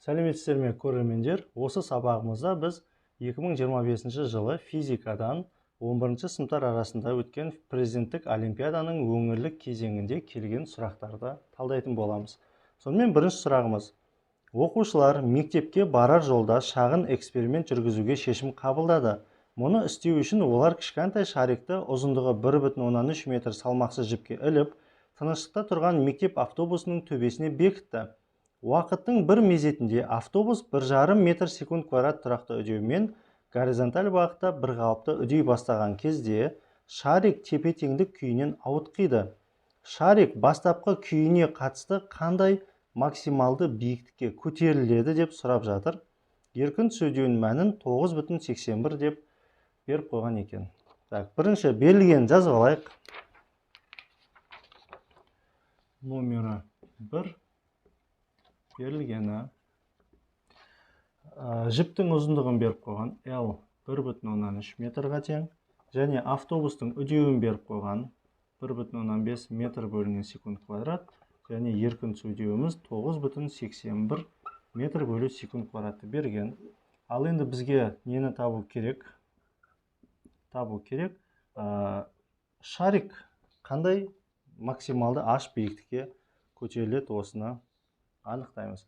Сәлеметсіздер ме көрермендер, осы сабағымызда біз 2025 жылы физикадан 11 сыныптар арасында өткен президенттік олимпиаданың өңірлік кезеңінде келген сұрақтарды талдайтын боламыз. Сонымен бірінші сұрағымыз: оқушылар мектепке барар жолда шағын эксперимент жүргізуге шешім қабылдады. Мұны істеу үшін олар кішкентай шарикті ұзындығы 1,3 метр салмақсыз жіпке іліп, тыныштықта тұрған мектеп автобусының төбесіне бекітті. Уақыттың бір мезетінде автобус 1,5 метр секунд квадрат тұрақты үдеумен горизонталь бағытта бір қалыпты үдей бастаған кезде шарик тепе-теңдік күйінен ауытқиды. Шарик бастапқы күйіне қатысты қандай максималды биіктікке көтеріледі деп сұрап жатыр. Еркін сөйлеудің мәнін 9,81 деп беріп қойған екен. Бірінші берілген жазып алайық. Номері 1 берілгені. Жіптің ұзындығын беріп қойған. L 1,3 метрға тең. Және автобустың үдеуін беріп қойған. 1,5 метр бөлінген секунд квадрат. Және еркін сөйлеуіміз 9,81 метр бөлі секунд квадратты берген. Ал енді бізге нені табу керек? Шарик қандай максималды аш биіктікке көтеріледі, осыны анықтаймыз.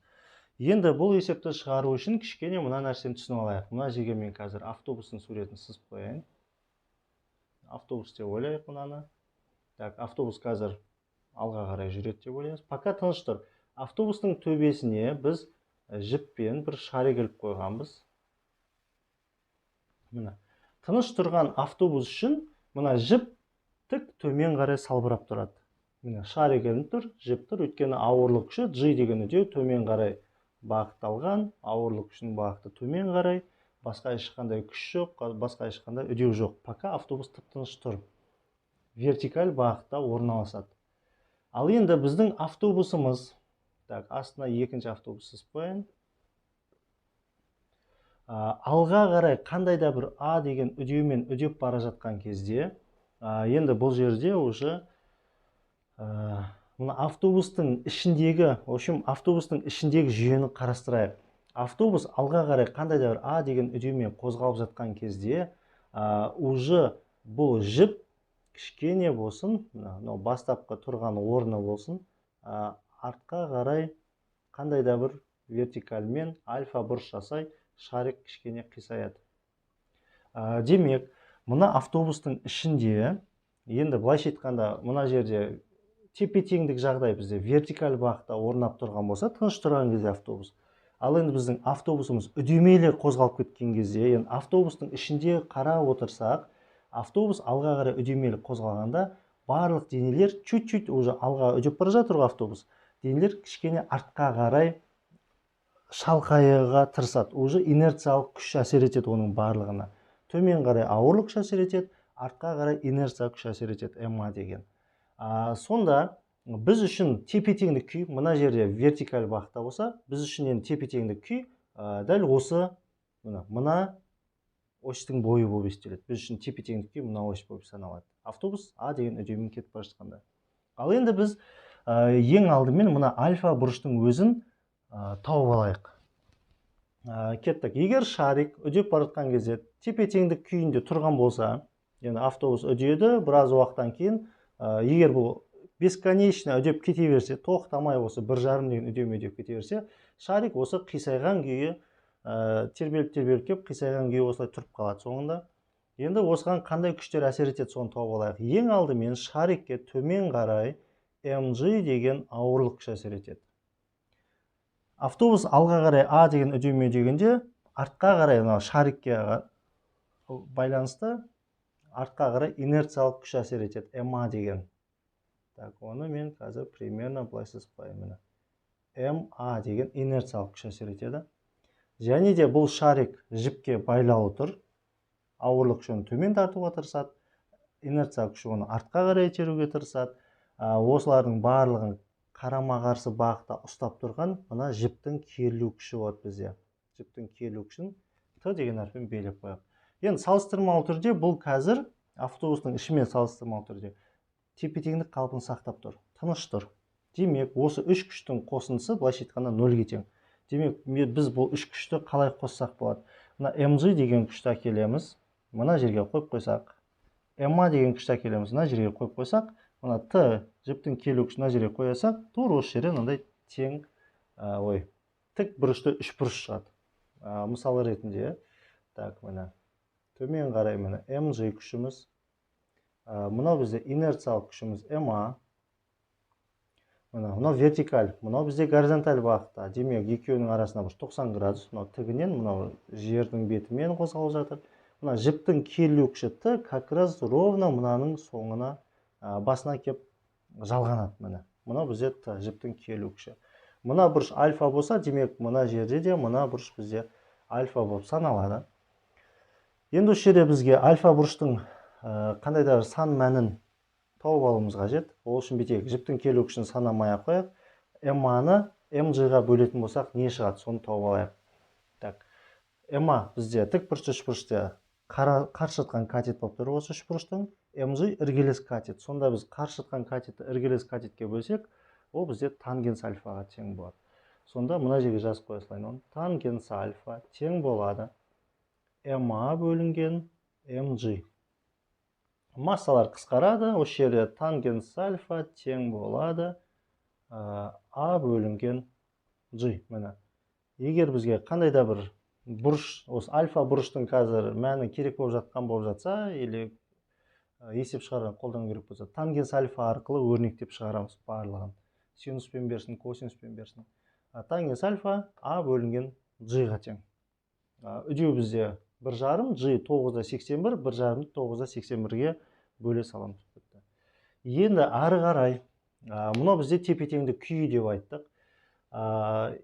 Енді бұл есепті шығару үшін кішкене мына нәрсені түсініп алайық. Мына жерге мен қазір автобустың суретін сызып қояйын. Автобус деп ойлайық мынаны. Автобус қазір алға қарай жүреді деп ойлаймыз. Пока тыныш тұр. Автобустың төбесіне біз жіппен бір шарик іліп қойғанбыз. Мына тыныш тұрған автобус үшін мына жіп тік төмен қарай салбырап тұрады. Міне шарик ілініп тұр, жіп тұр, өйткені ауырлық күші G деген үдеу төмен қарай бағытталған, ауырлық күшінің бағыты төмен қарай, басқа ешқандай күш жоқ, басқа ешқандай үдеу жоқ. Пока автобус тып-тыныш тұр. Вертикаль бағытта орналасады. Ал енді біздің автобусымыз, астына екінші автобус сызып қояйын. Алға қарай қандай да бір A деген үдеумен үдеп бара жатқан кезде, енді бұл жерде уже автобустың ішіндегі жүйені қарастырайық. Автобус алға қарай қандай да бір A деген үдеумен қозғалып жатқан кезде, уже бұл жіп кішкене болсын, бастапқы тұрған орны болсын, артқа қарай қандай да бір вертикальмен альфа бұрыш жасай, шарик кішкене қисаяды. Демек, мына автобустың ішінде, енді былайша айтқанда, мына жерде тепе-теңдік жағдай бізде вертикаль бағытта орнап тұрған болса, тыныш тұрған кезде автобус. Ал енді біздің автобусымыз үдемелі қозғалып кеткен кезде, енді автобустың ішінде қарап отырсақ, автобус алға қарай үдемелі қозғалғанда, барлық денелер чуть-чуть уже алға үдеп бара жатыр автобус. Денелер кішкене артқа қарай шалқаюға тырысады. Уже инерциялық күш әсер етеді оның барлығына. Төмен қарай ауырлық күш әсер етеді, артқа қарай инерциялық күш әсер етеді, МА деген. Сонда біз үшін тепе-теңдік күй, мына жерде вертикаль бағытта болса, біз үшін енді тепе-теңдік күй дәл осы мына осьтің бойы болып есептеледі. Біз үшін тепе-теңдік күй мына ось болып саналады. Автобус А деген үдеумен кетіп бара жатқанда. Ал енді біз ең алдымен мына альфа бұрыштың өзін тауып алайық. Кеттік. Егер шарик үдеп бара жатқан кезде тепе-теңдік күйінде тұрған болса, енді автобус үдеді, біраз уақыттан кейін, егер бұл бесконечно үдеп кете берсе, тоқтамай осы 1,5 деген үдеумен үдеп кете берсе, шарик осы қисайған күйі тербеліп кеп, қисайған күйі осылай тұрып қалады соңында. Енді осыған қандай күштер әсер етеді, соны тауып алайық. Ең алдымен шарикке төмен қарай mg деген ауырлық күш әсер етеді. Автобус алға қарай А деген үдеумен үдегенде, артқа қарай шарикке байланысты артқа қарай инерциялық күш әсер етеді, МА деген. Оны мен қазір примерно былай сызып қояйын. МА деген инерциялық күш әсер етеді. Және де бұл шарик жіпке байлаулы тұр. Ауырлық күшін төмен тартуға тырысады. Инерциялық күш оны артқа қарай итеруге тырысады. Осылардың барлығын қарама-қарсы бағытта ұстап тұрған мына жіптің керілу күші болады бізде. Жіптің керілу күшін Т деген әріппен белгілеп қояйық. Енді салыстырмалы түрде бұл қазір автобустың ішімен салыстырмалы түрде тепе-теңдік қалпын сақтап тұр, тыныш тұр. Демек, осы үш күштің қосындысы былайша айтқанда 0-ге тең. демек біз бұл үш күшті қалай қоссақ болады? Мына mg деген күшті әкелеміз, мына жерге қойып қойсақ, ma деген күшті әкелеміз, мына жерге қойып қойсақ, мына t жіптің келу күшін мына жерге қоясақ, тура осы жерден мынандай тең тік бұрышты үш бұрыш шығады. Мысалы ретінде, так, мына төмен қарай мына mg күшіміз, мынау бізде инерциялық күшіміз ma, мынау вертикаль, мынау бізде горизонталь бағытта. Демек, екеуінің арасында 90 градус, мынау тігінен, мынау жердің бетімен қозғалып жатыр. Мына жіптің келу күші Т как раз ровно мынаның соңына, басына кеп жалғанады. Мына бізде Т жіптің келу күші. Мына бұрыш альфа болса, демек, мына жерде де мына бұрыш бізде альфа болып саналады. Енді осы жерде бізге альфа бұрыштың қандай да бір сан мәнін тауып алуымыз қажет. Ол үшін бүйтейік, жіптің келу күшін санамай-ақ қояйық. ma-ны mg-ға бөлетін болсақ, не шығады, соны тауып алайық. Так, ma бізде тік бұрышты үшбұрышты қарсы жатқан катет болып тұр осы үшбұрыштың, mg іргелес катет. Сонда біз қарсы жатқан катетті іргелес катетке бөлсек, ол бізде тангенс альфаға тең болады. Сонда мына жерге жазып қоя салайын. Тангенс альфа тең болады ma бөлінген mg. Массалар қысқарады, осы жерде тангенс альфа тең болады а бөлінген g. Егер бізге қандай да бір бұрыш, осы альфа бұрыштың қазір мәні керек болып жатқан болып жатса, или есеп шығарған қолдан керек болса, тангенс альфа арқылы өрнектеп шығарамыз барлығын. Синуспен берсін, косинуспен берсін. Тангенс альфа а бөлінген g-ға тең. Үдеу бізде 1,5, g 9/81, 1,5 9/81-ге бөле саламыз. Енді ары қарай, мұнау бізде тепе-теңдік күйі деп айттық.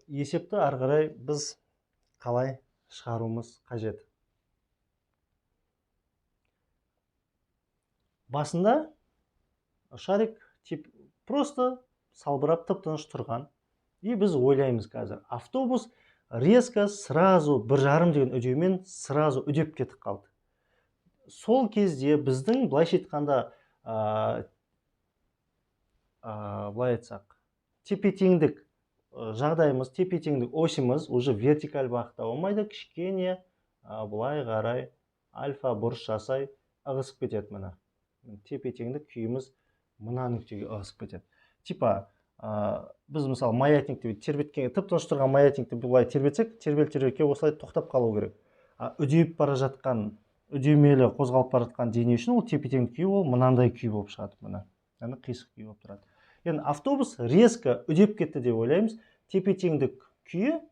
Есепті ары қарай біз қалай шығаруымыз қажет? Басында шарик просто салбырап тып-тыныш тұрған. И біз ойлаймыз қазір, автобус резко сразу 1,5 деген үдеумен сразу үдеп кетіп қалды. Сол кезде біздің былайша айтқанда былай айтсақ, тепе-теңдік жағдайымыз, тепе-теңдік осіміз уже вертикаль бағытта болмайды, кішкене былай қарай альфа бұрыш жасай ығысып кетеді. Мына тепе-теңдік күйіміз мына нүктеге ығысып кетеді. Типа біз мысалы маятникті тербеткен, тып-тыныш тұрған маятникті бұлай тербетсек, тербел-тербелке осылай тоқтап қалу керек. Үдеп бара жатқан, үдемелі қозғалып бара жатқан дене үшін ол тепе-теңдік күй, ол мынандай күй болып шығады. Мына қисық күй болып тұрады. Енді автобус резко үдеп кетті деп ойлаймыз. Тепе-теңдік күйі,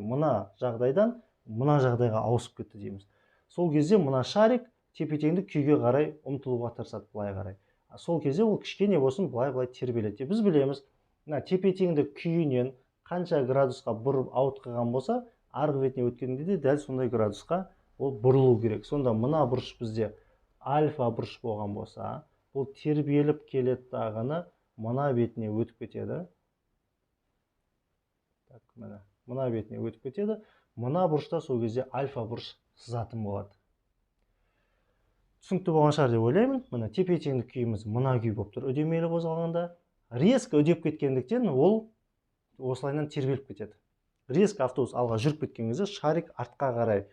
мына жағдайдан мына жағдайға ауысып кетті дейміз. Сол кезде мына шарик тепе-теңдік күйге қарай ұмтылуға тырысады, былай қарай. Сол кезде ол кішкене болсын былай тербеледі. Біз білеміз, тепе-теңдік күйінен қанша градусқа бұрып ауытқыған болса, арғы бетіне өткенде де дәл сондай градусқа ол бұрылу керек. Сонда мына бұрыш бізде альфа бұрыш болған болса, ол тербеліп келеді дағыны мына бетіне өтіп кетеді. Мына бетіне өтіп кетеді. Мына бұрышта сол кезде альфа бұрыш сызатын болады. Түсінікті болған шығар деп ойлаймын. Мына тепе-теңдік күйіміз мына күй болып тұр. Үдемелі қозғалғанда резко үдеп кеткендіктен ол осылайынан тербеліп кетеді. Резко автобус алға жүріп кеткен кезде шарик артқа қарай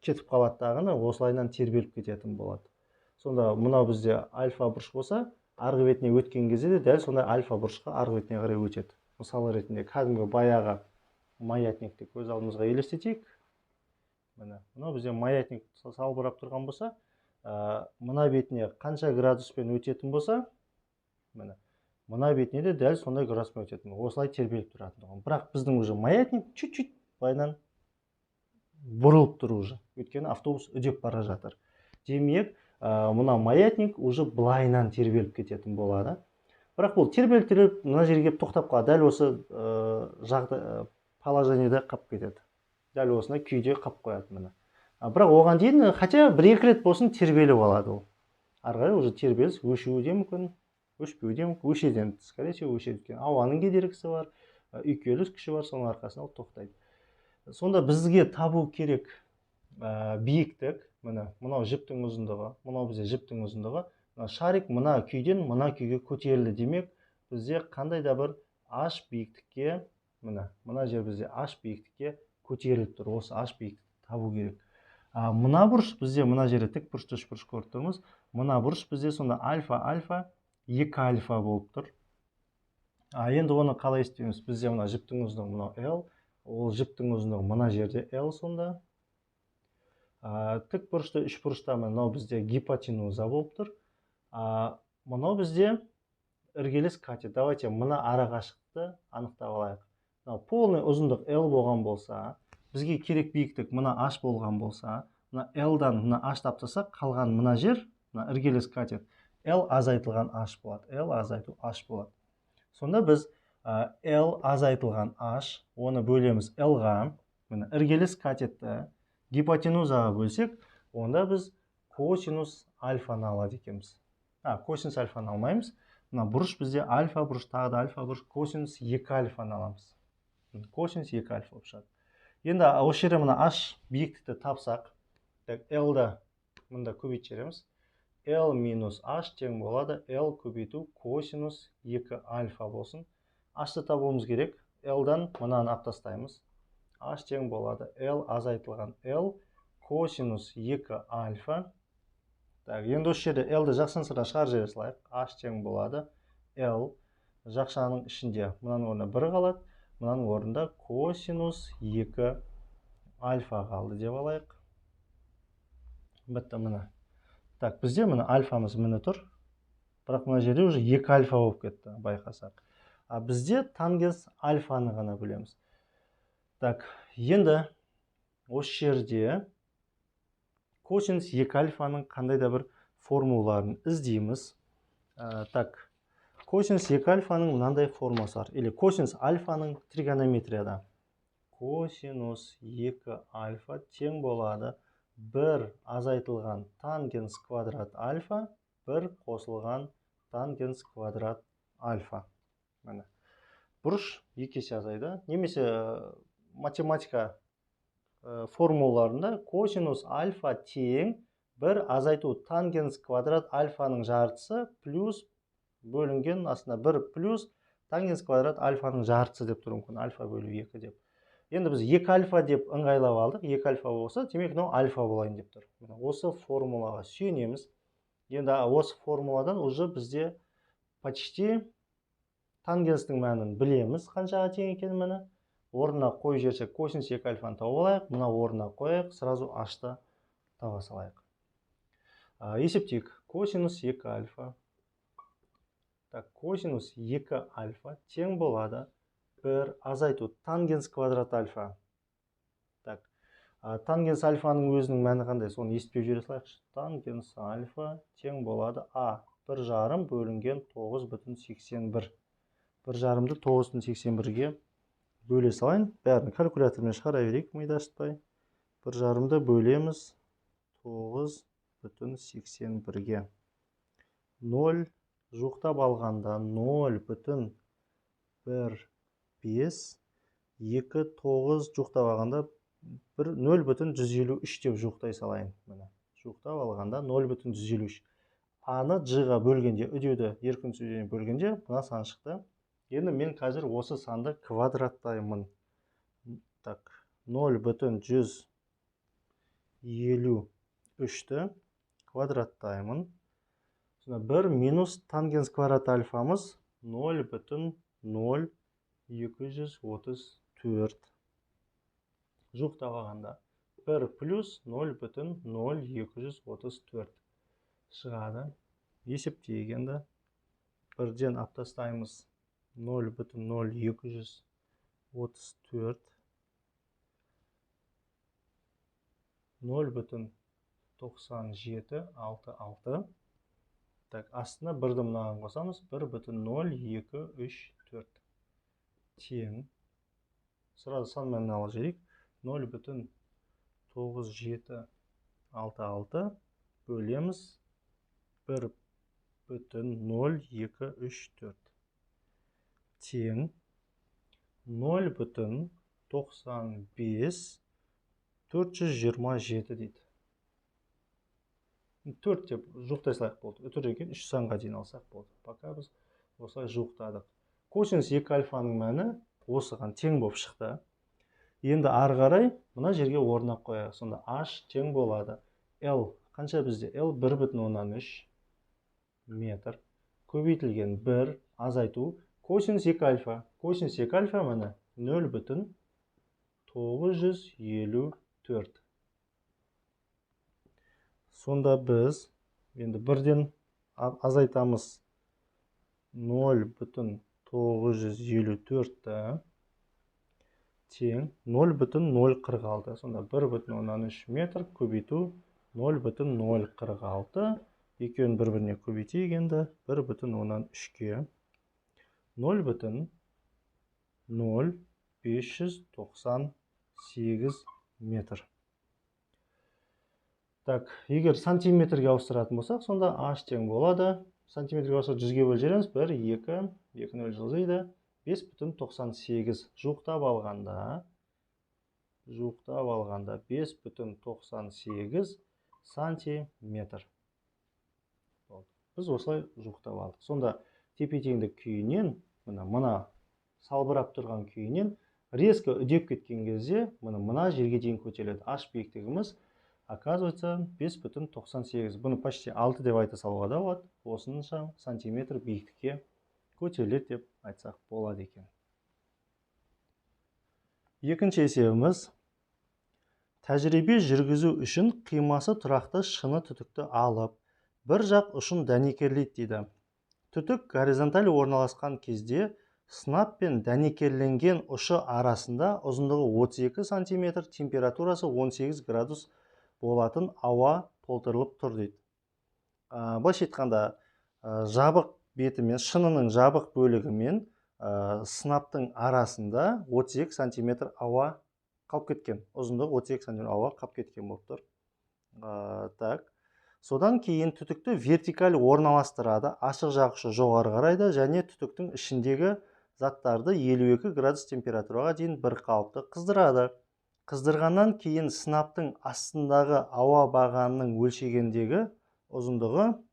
кетіп қалады дағыны осылайынан тербеліп кететін болады. Сонда мынау бізде альфа бұрыш болса, арғы бетіне өткен кезде де дәл сондай альфа бұрышқа арғы бетіне қарай өтеді. Мысалы ретінде кәдімгі баяғы маятникті көз алдымызға елестетейік. Мынау бізде маятник салбырап тұрған болса, мына бетіне қанша градуспен өтетін болса, мына бетіне де дәл сондай градуспен өтетін. Осылай тербеліп тұратын. Бірақ біздің уже маятник чуть-чуть былайынан бұрылып тұр уже. Өйткені автобус үдеп бара жатыр. Демек, мына маятник уже былайынан тербеліп кететін болады. Бірақ бұл тербеліп мына жерге тоқтап қалады. Дәл осы положениеде қалып кетеді. Дәл осындай күйде қалып қояды. Бірақ оған дейін, хотя бір-екі рет болсын тербеліп алады ол. Ары қарай уже тербеліс өшуі де мүмкін, өшпеуі де мүмкін, өшеден, скорее всего, өшеді. Ауаның кедергісі бар, үйкеліс күші бар, соның арқасында ол тоқтайды. Сонда бізге табу керек биіктік, мынау жіптің ұзындығы, мынау бізде жіптің ұзындығы, шарик мына күйден мына күйге көтерілді. Демек, бізде қандай да бір h биіктікке мына жер бізде h биіктікке көтеріліп тұр. Осы h биіктікті табу керек. Мына бұрыш бізде мына жерде тік бұрышты үшбұрыш көріп тұрмыз. Мына бұрыш бізде сонда альфа 2 альфа болып тұр. Енді оны қалай істейміз? Бізде мына жіптің ұзындығы мына L, ол жіптің ұзындығы мына жерде L сонда. Тік бұрышты үшбұрышта мынау бізде гипотенуза болып тұр. Мынау бізде іргелес катет. Давайте мына арақашықтықты анықтап алайық. Полный ұзындық L болған болса, бізге керек биіктік мына h болған болса, мына L-дан мына h таптасақ, қалған мына жер, мына іргелес катет, L азайтылған h болады. L азайту h болады. Сонда біз L азайтылған h, оны бөлеміз L-ға, мына іргелес катетті гипотенузаға бөлсек, онда біз косинус альфаны алады екенбіз. Косинус альфаны алмаймыз. Мына бұрыш бізде альфа бұрыш, тағы да альфа бұрыш, косинус 2 альфаны аламыз. Косинус 2 альфа болып шығады. Енді осы жерде мына h биіктікті тапсақ, L-ді мында көбейтіп жібереміз. L минус h тең болады L көбейту косинус 2 альфа болсын. H-ты табуымыз керек. L-дан мынаны алып тастаймыз. H тең болады L азайтылған L косинус 2 альфа. Енді осы жерде L-ді жақсан сыра шығарып жібере салайық. H тең болады L жақшаның ішінде мынаның орнында 1 қалады. Мынаның орнында косинус 2 альфа қалды деп алайық. Бітті мына. Бізде мына альфамыз міне тұр. Бірақ мына жерде уже 2 альфа болып кетті, байқасақ. Бізде тангенс альфаны ғана білеміз. Енді осы жерде косинус 2 альфаның қандай да бір формулаларын іздейміз. Косинус 2 альфаның мынандай формасы бар. Или косинус альфаның тригонометрияда. Косинус 2 альфа тең болады 1 азайтылған тангенс квадрат альфа, 1 қосылған тангенс квадрат альфа. Бұрыш 2 есе азайды. Немесе математика формулаларында косинус альфа тең 1 азайту тангенс квадрат альфаның жартысы плюс бөлінген астына 1 плюс тангенс квадрат альфаның жартысы деп тұру мүмкін. Альфа бөлу 2 деп. Енді біз 2 альфа деп ыңғайлап алдық. 2 альфа болса, демек мынау альфа болайын деп тұр. Осы формулаға сүйенеміз. Енді осы формуладан уже бізде почти тангенстің мәнін білеміз, қаншаға тең екенін міне. Орнына қойып жіберсек, косинус 2 альфаны тауып алайық. Мына орнына қояйық, сразу h-ты таба салайық. Есептейік. Косинус 2 альфа. Косинус 2 альфа тең болады 1 азайту тангенс квадрат альфа. Тангенс альфаның өзінің мәні қандай? Соны естіп жібере салайықшы. Тангенс альфа тең болады а 1,5 бөлінген 9,81. 1,5-ды 9,81-ге бөле салайын. Бәрін калькулятормен шығара берейік, миды ашытпай. 1,5-ды бөлеміз 9,81-ге. 0 жуықтап алғанда 0,15, 2, 9 жуықтап алғанда 0,153 деп жуықтай салайын. Жуықтап алғанда 0,153. Аны G-ға бөлгенде, үдеуді еркін сөзден бөлгенде мына сан шықты. Енді мен қазір осы санды квадраттаймын. 0,153-ті квадраттаймын. 1 минус тангенс квадрат альфамыз 0,0234. Жуықтап алғанда 1 плюс 0,0234 шығады. Есептегенде 1-ден алып тастаймыз 0,0234 0,9766. Астына 1-ді мынаған қосамыз, 1,0234 тең. Сразу сан мәнін алып жіберейік. 0,9766 бөлеміз 1,0234 тең 0,95427 дейді. 4 деп жуықтай салайық болды. Өтірден кейін 3 санға дейін алсақ болды. Пока біз осылай жуықтадық. Косинус 2 альфаның мәні осыған тең болып шықты. Енді ары қарай мына жерге орнап қояйық. Сонда h тең болады. L қанша бізде? L 1,3 метр. Көбейтілген 1, азайту. Косинус 2 альфа. Косинус 2 альфа міне 0,954. Сонда біз енді бірден азайтамыз 0,954 тең 0,046. Сонда 1,3 метр көбейту 0,046. Екеуін бір-біріне көбейтейік енді 1,3-ке 0,0598 метр. Так, егер сантиметрге ауыстыратын болсақ, сонда h тең болады. Сантиметрге ауыстырып 100-ге бөліп жібереміз. 1, 2, 2 0 жылжиды. 5,98 жуықтап алғанда 5,98 сантиметр. Біз осылай жуықтап алдық. Сонда тепе-теңдік күйінен, мына салбырап тұрған күйінен резко үдеп кеткен кезде мына жерге дейін көтеріледі. H биіктігіміз оказывается 5,98. Бұны почти 6 деп айта салуға да болады. Осынша сантиметр биіктікке көтеріледі деп айтсақ болады екен. Екінші есебіміз. Тәжірибе жүргізу үшін қимасы тұрақты шыны түтікті алып, бір жақ ұшын дәнекерлейді дейді. Түтік горизонталь орналасқан кезде сынап пен дәнекерленген ұшы арасында ұзындығы 32 см, температурасы 18 градус болатын ауа толтырылып тұр дейді. Былайша айтқанда, жабық бетімен, шынының жабық бөлігімен сынаптың арасында 32 см ауа қалып кеткен. Ұзындығы 32 см ауа қалып кеткен болып тұр. Так. Содан кейін түтікті вертикаль орналастырады. Ашық жақ ұшы жоғары қарайды және түтіктің ішіндегі заттарды 52 градус температураға дейін бір қалыпты қыздырады. Қыздырғаннан кейін сынаптың астындағы ауа бағанының өлшегендегі ұзындығы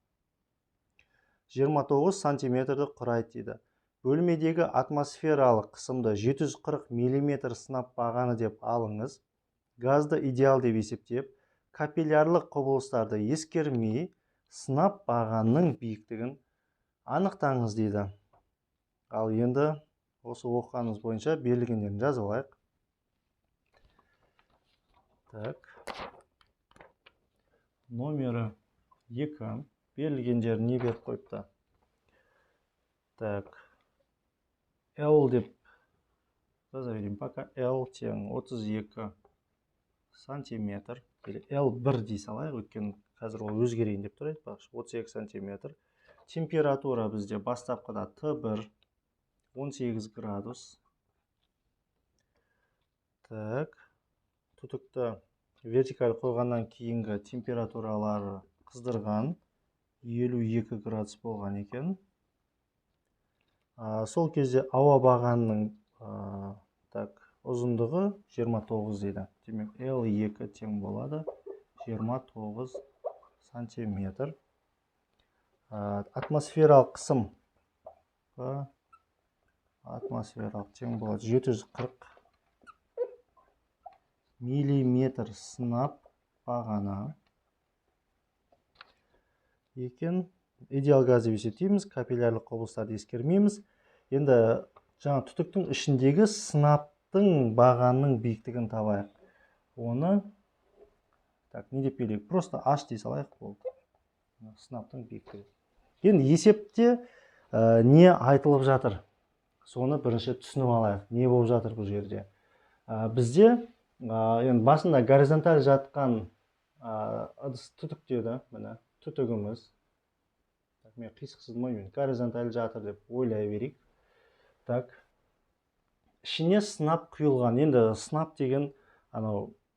29 сантиметрді құрайды дейді. Бөлмедегі атмосфералық қысымды 740 мм сынап бағаны деп алыңыз. Газды идеал деп есептеп, капиллярлық құбылыстарды ескермей, сынап бағанның биіктігін анықтаңыз дейді. Ал енді осы оқығанымыз бойынша берілгендерін жазып алайық. Так. Номері 2. Берілгендерін не беріп қойыпты? Так. L деп жазайын пока. L тең 32 сантиметр. L1 дей салайық, өткен қазір ол өзгерейін деп тұр, 32 сантиметр. Температура бізде бастапқыда T1 18 градус. Так. Түтікті вертикаль қойғаннан кейінгі температуралары қыздырған 52 градус болған екен. Сол кезде ауа бағанының ұзындығы 29 дейді. Демек, L2 тең болады 29 сантиметр. Атмосфералық қысым тең болады 740 миллиметр сынап бағана екен. Идеал газ деп есептейміз, капиллярлық құбылыстарды ескермейміз. Енді жаңа түтіктің ішіндегі сынаптың бағанның биіктігін табайық. Оны не деп белгілейік? Просто h дей салайық болды. Сынаптың биіктігі. Енді есепте не айтылып жатыр? Соны бірінші түсініп алайық. Не болып жатыр бұл жерде? Бізде басында горизонталь жатқан түтік деді, міне түтігіміз. Мен қисықсыздымай, горизонталь жатыр деп ойлай берейік. Так. Ішіне сынап құйылған. Енді сынап деген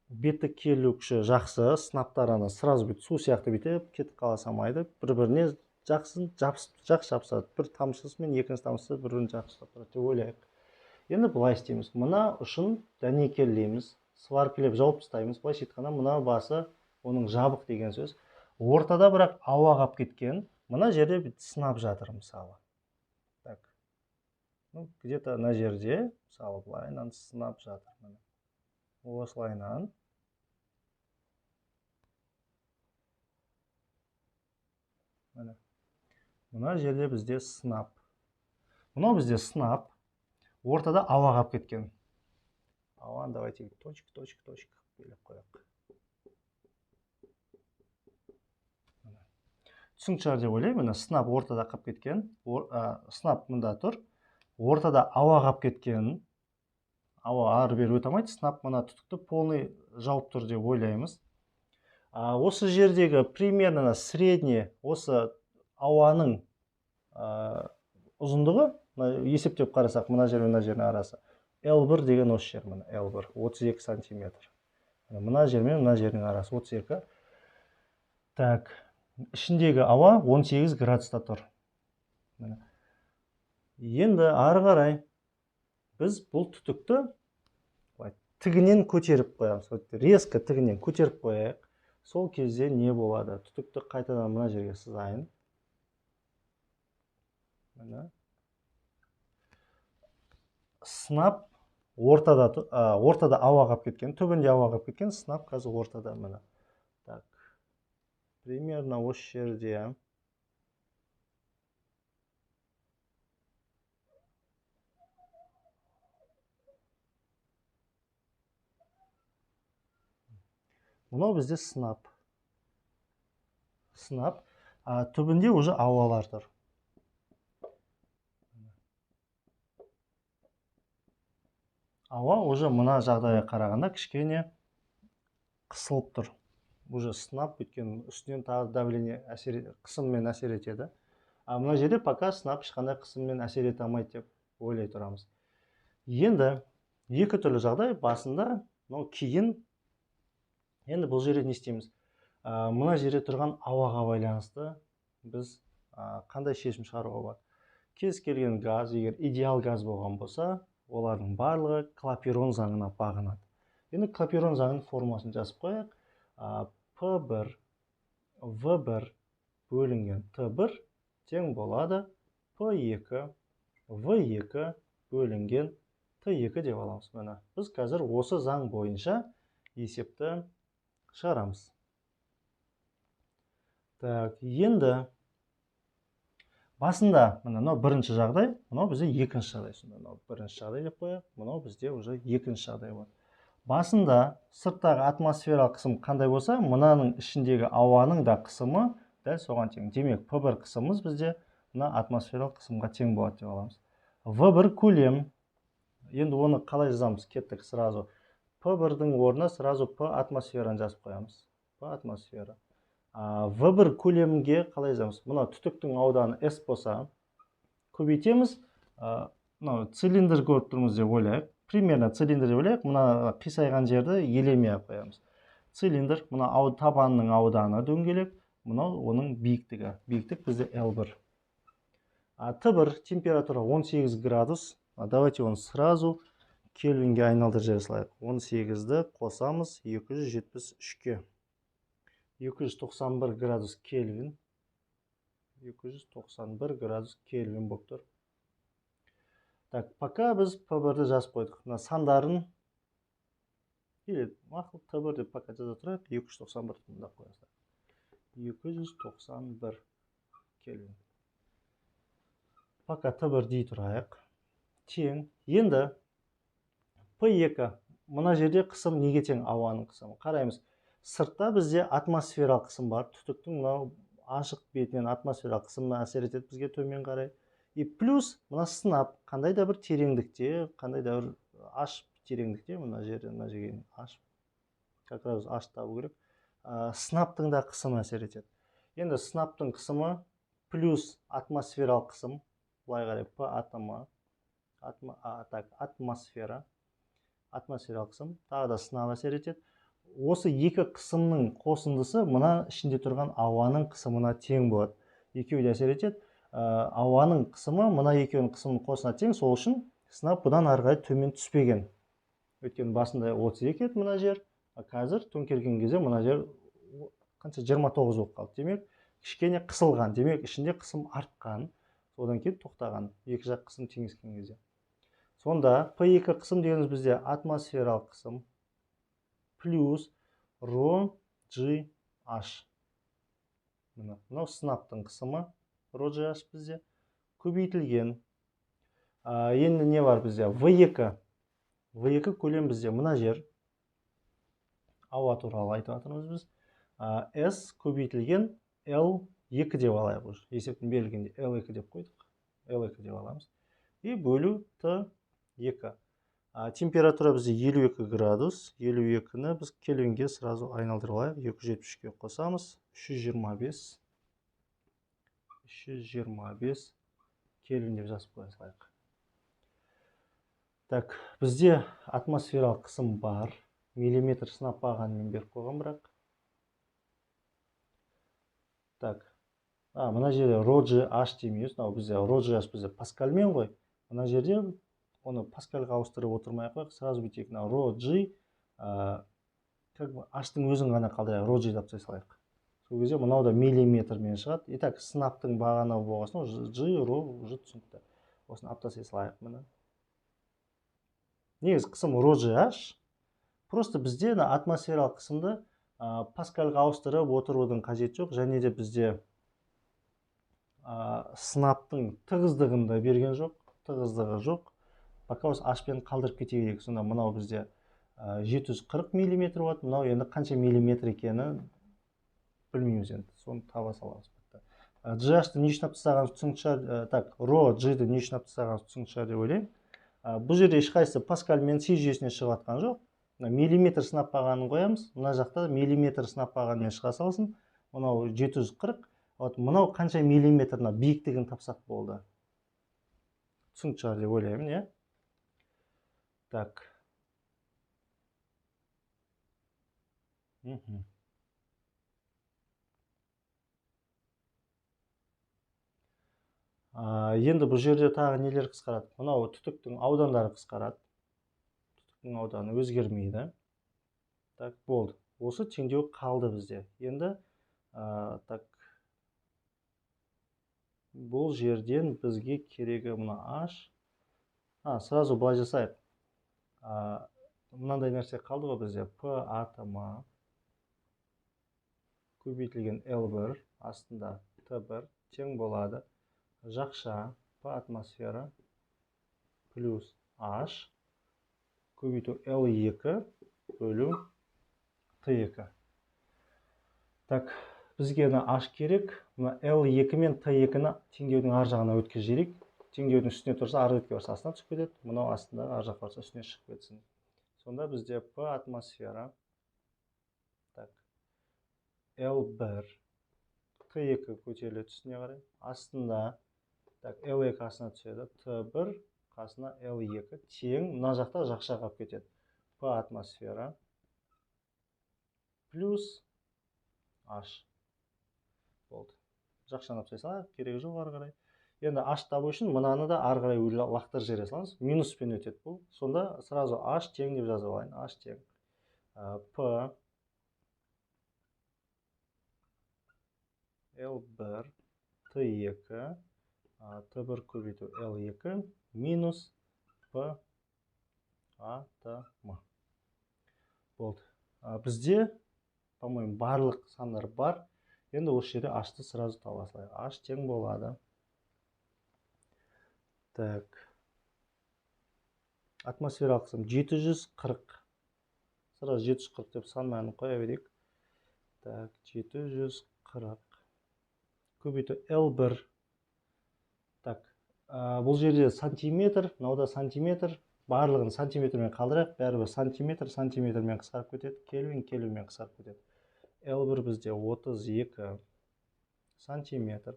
беттік келу күші жақсы. Сынаптар сразу су сияқты бетіп кетіп қала салмайды. Бір-біріне жақсы жабысады. Бір тамшысымен екінші тамшысы бір-бірін жақсылап тұрады деп ойлайық. Енді былай істейміз. Мына ұшын дәнекерлейміз, сваркілеп жауып тастаймыз. Былайша айтқанда, мына басы оның жабық деген сөз. Ортада бірақ ауа қалып кеткен. Мына жерде сынап жатыр мысалы. Так. где-то мына жерде мысалы былайынан сынап жатыр. Міне осылайынан мына жерде бізде сынап. Мынау бізде сынап, ортада ауа қалып кеткен. Ауаны давайте точка белгілеп қояйық. Түсінікті шығар деп ойлаймын. Міне сынап ортада қалып кеткен. Сынап мында тұр. Ортада ауа қалып кеткен. Ауа ары бері өте алмайды. Сынап мына түтікті полный жауып тұр деп ойлаймыз. Осы жердегі примерно средний осы ауаның ұзындығы есептеп қарасақ, мына жер мен мына жердің арасы L1 деген осы жер, мына L1 32 сантиметр. Мына жер мен мына жердің арасы 32. Так, ішіндегі ауа 18 градуста тұр. Енді ары қарай біз бұл түтікті тігінен көтеріп қоямыз. Резко тігінен көтеріп қояйық. Сол кезде не болады? Түтікті қайтадан мына жерге сызайын. Сынап ортада ауа қалып кеткен, түбінде ауа қалып кеткен, сынап қазір ортада міне. Так, примерно осы жерде мынау бізде сынап. Сынап, түбінде уже ауалар тұр. Ауа уже мына жағдайға қарағанда кішкене қысылып тұр. Уже сынап өткен үстінен тағы давление қысыммен әсер етеді. Мына жерде пока сынап ешқандай қысыммен әсер ете алмайды деп ойлай тұрамыз. Енді екі түрлі жағдай басында, кейін енді бұл жерде не істейміз? Мына жерде тұрған ауаға байланысты біз қандай шешім шығаруға болады? Кез келген газ, егер идеал газ болған болса, олардың барлығы Клапейрон заңына бағынады. Енді Клапейрон заңының формуласын жазып қояйық. P1 V1 бөлінген T1 тең болады P2 V2 бөлінген T2 деп аламыз. Міне, біз қазір осы заң бойынша есепті шығарамыз. Так, енді басында мынау бірінші жағдай, мынау бізде екінші жағдай. Мынау бірінші жағдай деп қояйық, мынау бізде уже екінші жағдай болады. Басында сырттағы атмосфералық қысым қандай болса, мынаның ішіндегі ауаның да қысымы дәл соған тең. Демек, P1 қысымымыз бізде мына атмосфералық қысымға тең болады деп аламыз. V1 көлем. Енді оны қалай жазамыз? Кеттік сразу. P1-дің орнына сразу P атмосфераны жазып қоямыз. P атмосфера. V1 көлемге қалай жазамыз? Мына түтіктің ауданы S болса, көбейтеміз. Цилиндр көріп тұрмыз деп ойлайық. Примерно цилиндр деп ойлайық. Мына қисайған жерді елемей қоямыз. Цилиндр, мына табанның ауданы дөңгелек, мынау оның биіктігі. Биіктік бізде L1. T1 температура 18 градус. Давайте оны сразу кельвинге айналдырып салайық. 18-ді қосамыз 273-ке. 291 градус кельвин. 291 градус кельвин болып тұр. Так, пока біз P1-ді жазып қойдық. Мына сандарын мақұл T1 деп пока жаза тұрайық. 291 тұмында қоясыздар. 291 кельвин. Пока T1 дей тұрайық. Тең. Енді P2. Мына жерде қысым неге тең? Ауаның қысымы. Қараймыз. Сыртта бізде атмосфералық қысым бар. Түтіктің мынау ашық бетінен атмосфералық қысымы әсер етеді бізге төмен қарай. И плюс мына сынап қандай да бір тереңдікте, қандай да бір ашық тереңдікте, мына жерге ашып, как раз ашып табу керек. Сынаптың да қысымы әсер етеді. Енді сынаптың қысымы плюс атмосфералық қысым, былай қарай P атомы, атмосфера, атмосфералық қысым, тағы да сынап әсер етеді. Осы екі қысымның қосындысы мына ішінде тұрған ауаның қысымына тең болады. Екеуі де әсер етеді. Ауаның қысымы мына екеуінің қысымының қосына тең, сол үшін сынап бұдан ары қарай төмен түспеген. Өйткені басында 32 еді мына жер, қазір төңкерген кезде мына жер 29 болып қалды. Демек, кішкене қысылған. Демек, ішінде қысым артқан, одан кейін тоқтаған. Екі жақ қысым теңескен кезде. Сонда P2 қысым дегеніміз бізде атмосфералық қысым плюс ρ G H. Мынау сынаптың қысымы ρ G H бізде көбейтілген. Енді не бар бізде? V2 көлем бізде мына жер. Ауа туралы айтып жатырмыз біз. S көбейтілген L2 деп алайық уже. Есептің берілгенде L2 деп қойдық. L2 деп аламыз. И бөлу T2. Температура бізде 52 градус. 52-ні біз кельвинге сразу айналдырып алайық. 273-ке қосамыз. 325 кельвин деп жазып қоя салайық. Так, бізде атмосфералық қысым бар. Миллиметр сынап бағанымен беріп қойған бірақ. Так, мына жерде ρ G H демейміз. Бізде ρ G H бізде паскальмен ғой. Мына жерде оны паскальға ауыстырып отырмай қойық. Сразу бүйтейік. ρ G H-тың өзін ғана қалдырайық. ρ G деп салайық. Сол кезде мынау да миллиметрмен шығады. Итак, сынаптың бағаны болғасын, G, ρ уже түсінікті. Осыны аптасай салайық міне. Негіз қысым ρ G H. Просто бізде атмосфералық қысымды паскальға ауыстырып отырудың қажет жоқ. Және де бізде сынаптың тығыздығында берген жоқ. Тығыздығы жоқ. Пока осы H-пен қалдырып кете берейік. Сонда мынау бізде 740 миллиметр болады. Мынау енді қанша миллиметр екені білмейміз енді. Соны таба саламыз. GH-ті не үшін тастағанымыз түсінікті шығар. Так, ρ G-ді не үшін тастағанымыз түсінікті шығар деп ойлаймын. Бұл жерде ешқайсысы паскальмен С жүйесіне шығып жатқан жоқ. Миллиметр сынап бағанын қоямыз. Мына жақта миллиметр сынап бағанымен шыға салсын. Мынау 740. Мынау қанша миллиметрна биіктігін тапсақ болды. Түсінікті шығар деп ойлаймын, е? Так. Енді бұл жерде тағы нелер қысқарады? Мынау түтіктің аудандары қысқарады. Түтіктің ауданы өзгермейді. Так, болды. Осы теңдеу қалды бізде. Енді, так, бұл жерден бізге керегі мұна H. Сразу былай жасайық. Мынандай нәрсе қалды ғой бізде. P атомы көбейтілген L1 астында T1 тең болады. Жақша P атмосфера плюс H көбейту L2 бөлу T2. Так, бізге H керек. L2 мен T2-ні теңдеудің ар жағына өткізейік. Теңдеудің үстіне тұрса, ары өтке барса астына түсіп кетеді. Мынау астында ар жақ барса үстіне шығып кетсін. Сонда бізде P атмосфера. Так, L1 T2 көтеріледі үстіне қарай. Астында, так, L2 қасына түседі. T1 қасына L2 тең. Мына жақта жақша қалып кетеді. P атмосфера плюс H. Болды. Жақшаны апсай салайық, керегі жоқ ары қарай. Енді H табу үшін мынаны да ары қарай лақтырып жібере саламыз. Минуспен өтеді бұл. Сонда сразу H тең деп жазып алайын. H тең. P L1 T2 T1 көбейту L2 минус P атомы. Болды. Бізде, по-моему, барлық сандар бар. Енді осы жерде H-ты сразу таба салайық. H тең болады. Так. Атмосфералық қысым 740. Сразу 740 деп сан мәнін қоя берейік. Так, 740. Көбейту L1. Так, бұл жерде сантиметр, мынауда сантиметр. Барлығын сантиметрмен қалдырайық. Бәрібір сантиметрмен қысқарып кетеді. Кельвинмен қысқарып кетеді. L1 бізде 32 сантиметр.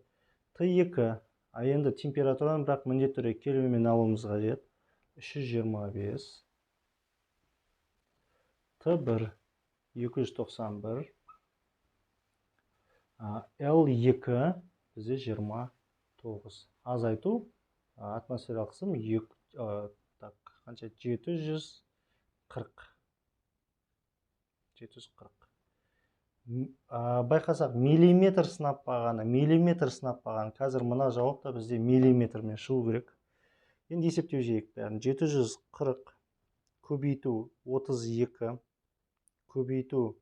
T2. Енді температураны бірақ міндетті түрде кельвинмен алуымыз қажет. 325. T1 291. L2 бізде 29. Азайту атмосфералық қысым 740. Байқасақ, миллиметр сынап бағаны. Қазір мына жауап та бізде миллиметрмен шығу керек. Енді есептеу жейік бәрін. 740 көбейту 32 көбейту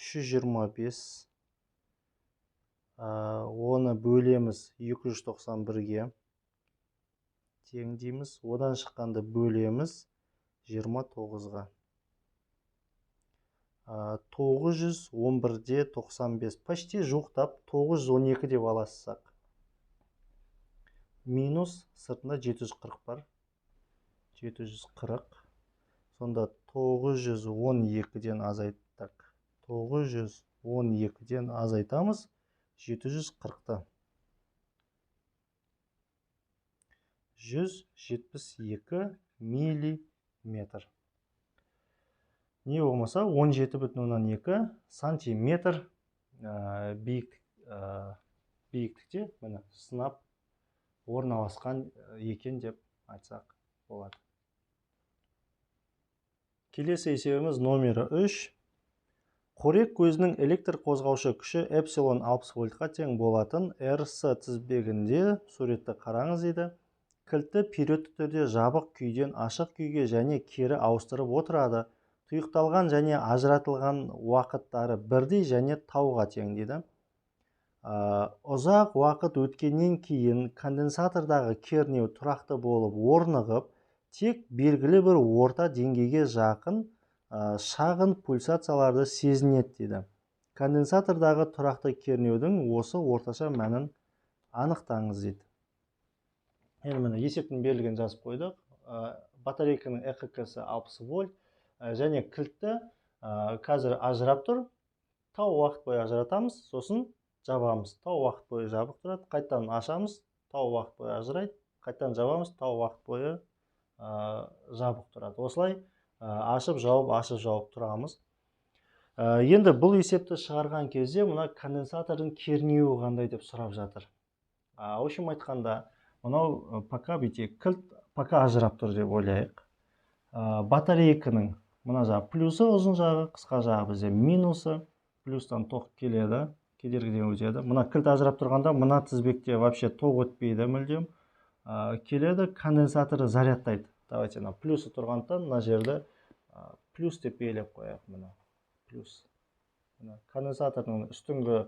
325, оны бөлеміз 291-ге тең дейміз. Одан шыққанды бөлеміз 29-ға. 911-де 95. Почти жуықтап 912 деп аласақ. Минус сыртында 740 бар. 740. Сонда 912-ден азайттық. 912-ден азайтамыз 740-ты. 172 миллиметр. Не болмаса 17,2 сантиметр биіктікте міне сынап орналасқан екен деп айтсақ болады. Келесі есебіміз номері 3. Қорек көзінің электр қозғаушы күші эпсилон 60 вольтқа тең болатын РС тізбегінде суретті қараңыз дейді. Кілтті периодты түрде жабық күйден ашық күйге және кері ауыстырып отырады. Тұйықталған және ажыратылған уақыттары бірдей және тауға тең дейді. Ұзақ уақыт өткеннен кейін конденсатордағы кернеу тұрақты болып орнығып, тек белгілі бір орта деңгейге жақын шағын пульсацияларды сезінеді дейді. Конденсатордағы тұрақты кернеудің осы орташа мәнін анықтаңыз дейді. Енді есептің берілген жазып қойдық. Батарейканың ЭКК-сы 60 вольт және кілтті қазір ажырап тұр. Тау уақыт бойы ажыратамыз, сосын жабамыз. Тау уақыт бойы жабық тұрады, қайтадан ашамыз, тау уақыт бойы ажырайды, қайтадан жабамыз, тау уақыт бойы жабық тұрады. Осылай ашып жауып тұрамыз. Енді бұл есепті шығарған кезде мына конденсатордың кернеуі қандай деп сұрап жатыр. В общем айтқанда, мынау пока бүйтек кілт пока ажырап тұр деп ойлайық. Батарейканың мына жағы плюсы, ұзын жағы, қысқа жағы бізде минусы, плюстан тоқ келеді, кедергіден өтеді. Мына кілт ажырап тұрғанда мына тізбекте вообще тоқ өтпейді мүлдем. Келеді, конденсаторы зарядтайды. Давайте плюсы тұрғандықтан мына жерді плюс деп белгілеп қояйық. Мына плюс. Конденсаторның үстіңгі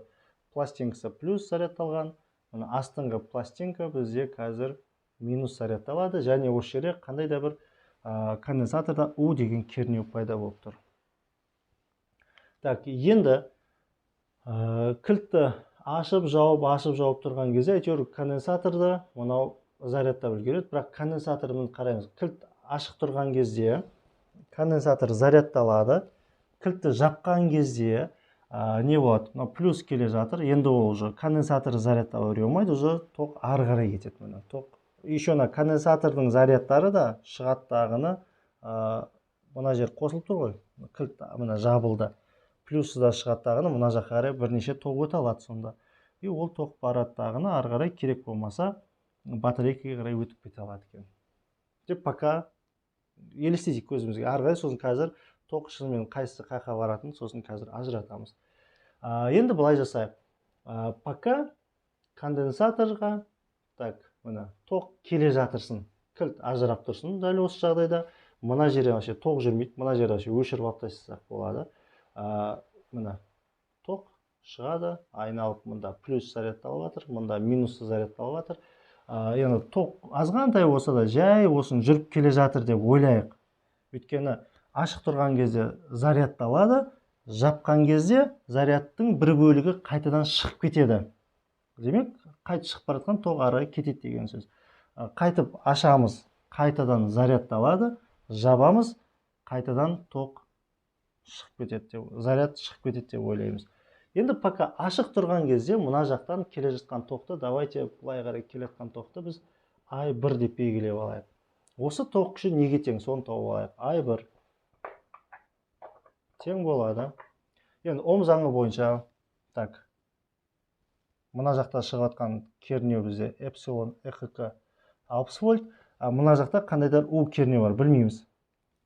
пластинкасы плюс зарядталған, астыңғы пластинка бізде қазір минус зарядталады, және осы жерде қандай да бір конденсаторда U деген кернеу пайда болып тұр. Так, енді кілтті ашып жауып тұрған кезде әйтеуір конденсаторды мынау зарядтап үлгереді, бірақ конденсаторын қараймыз. Кілт ашық тұрған кезде конденсатор зарядталады, кілтті жапқан кезде не болады? Плюс келе жатыр, енді ол уже конденсаторы зарядтап өре алмайды, уже тоқ ары қарай кетеді. Тоқ еще конденсатордың зарядтары да шығаттағыны мына жер қосылып тұр ғой, кілт мына жабылды. Плюсы да шығаттағыны мына жаққа қарай бірнеше тоқ өте алады сонда. И ол тоқ бараттағыны ары қарай керек болмаса батарейкаға қарай өтіп кете алады екен. Деп пока елестетейік көзімізге. Ары қарай сосын қазір тоқ шынымен қайсысы қайқа баратын, сосын қазір ажыратамыз. Енді былай жасайық. Пока конденсаторға тоқ келе жатырсын, кілт ажырап тұрсын, дәл осы жағдайда мына жерде тоқ жүрмейді, мына жерде өшіріп алып тастасақ болады. Мына тоқ шығады, айналып мұнда плюс зарядталып жатыр, мұнда минусы зарядталып жатыр. Енді тоқ азғантай болса да жай осын жүріп келе жатыр деп ойлайық. Өйткені ашық тұрған кезде зарядталады, жапқан кезде зарядтың бір бөлігі қайтадан шығып кетеді. Демек, қайтып шығып баратқан тоқ ары кетеді деген сөз. Қайтып ашамыз, қайтадан зарядталады, жабамыз, қайтадан тоқ шығып кетеді, заряд шығып кетеді деп ойлаймыз. Енді пока ашық тұрған кезде мына жақтан келе жатқан тоқты, давайте былай қарай келе жатқан тоқты біз I1 деп белгілеп алайық. Осы тоқ күші неге тең, соны тауып алайық. I1 тең болады. Енді Ом заңы бойынша, мына жақта шығып жатқан кернеу бізде эпсилон ЭКК 60 вольт, мына жақта қандайдар U кернеу бар, білмейміз.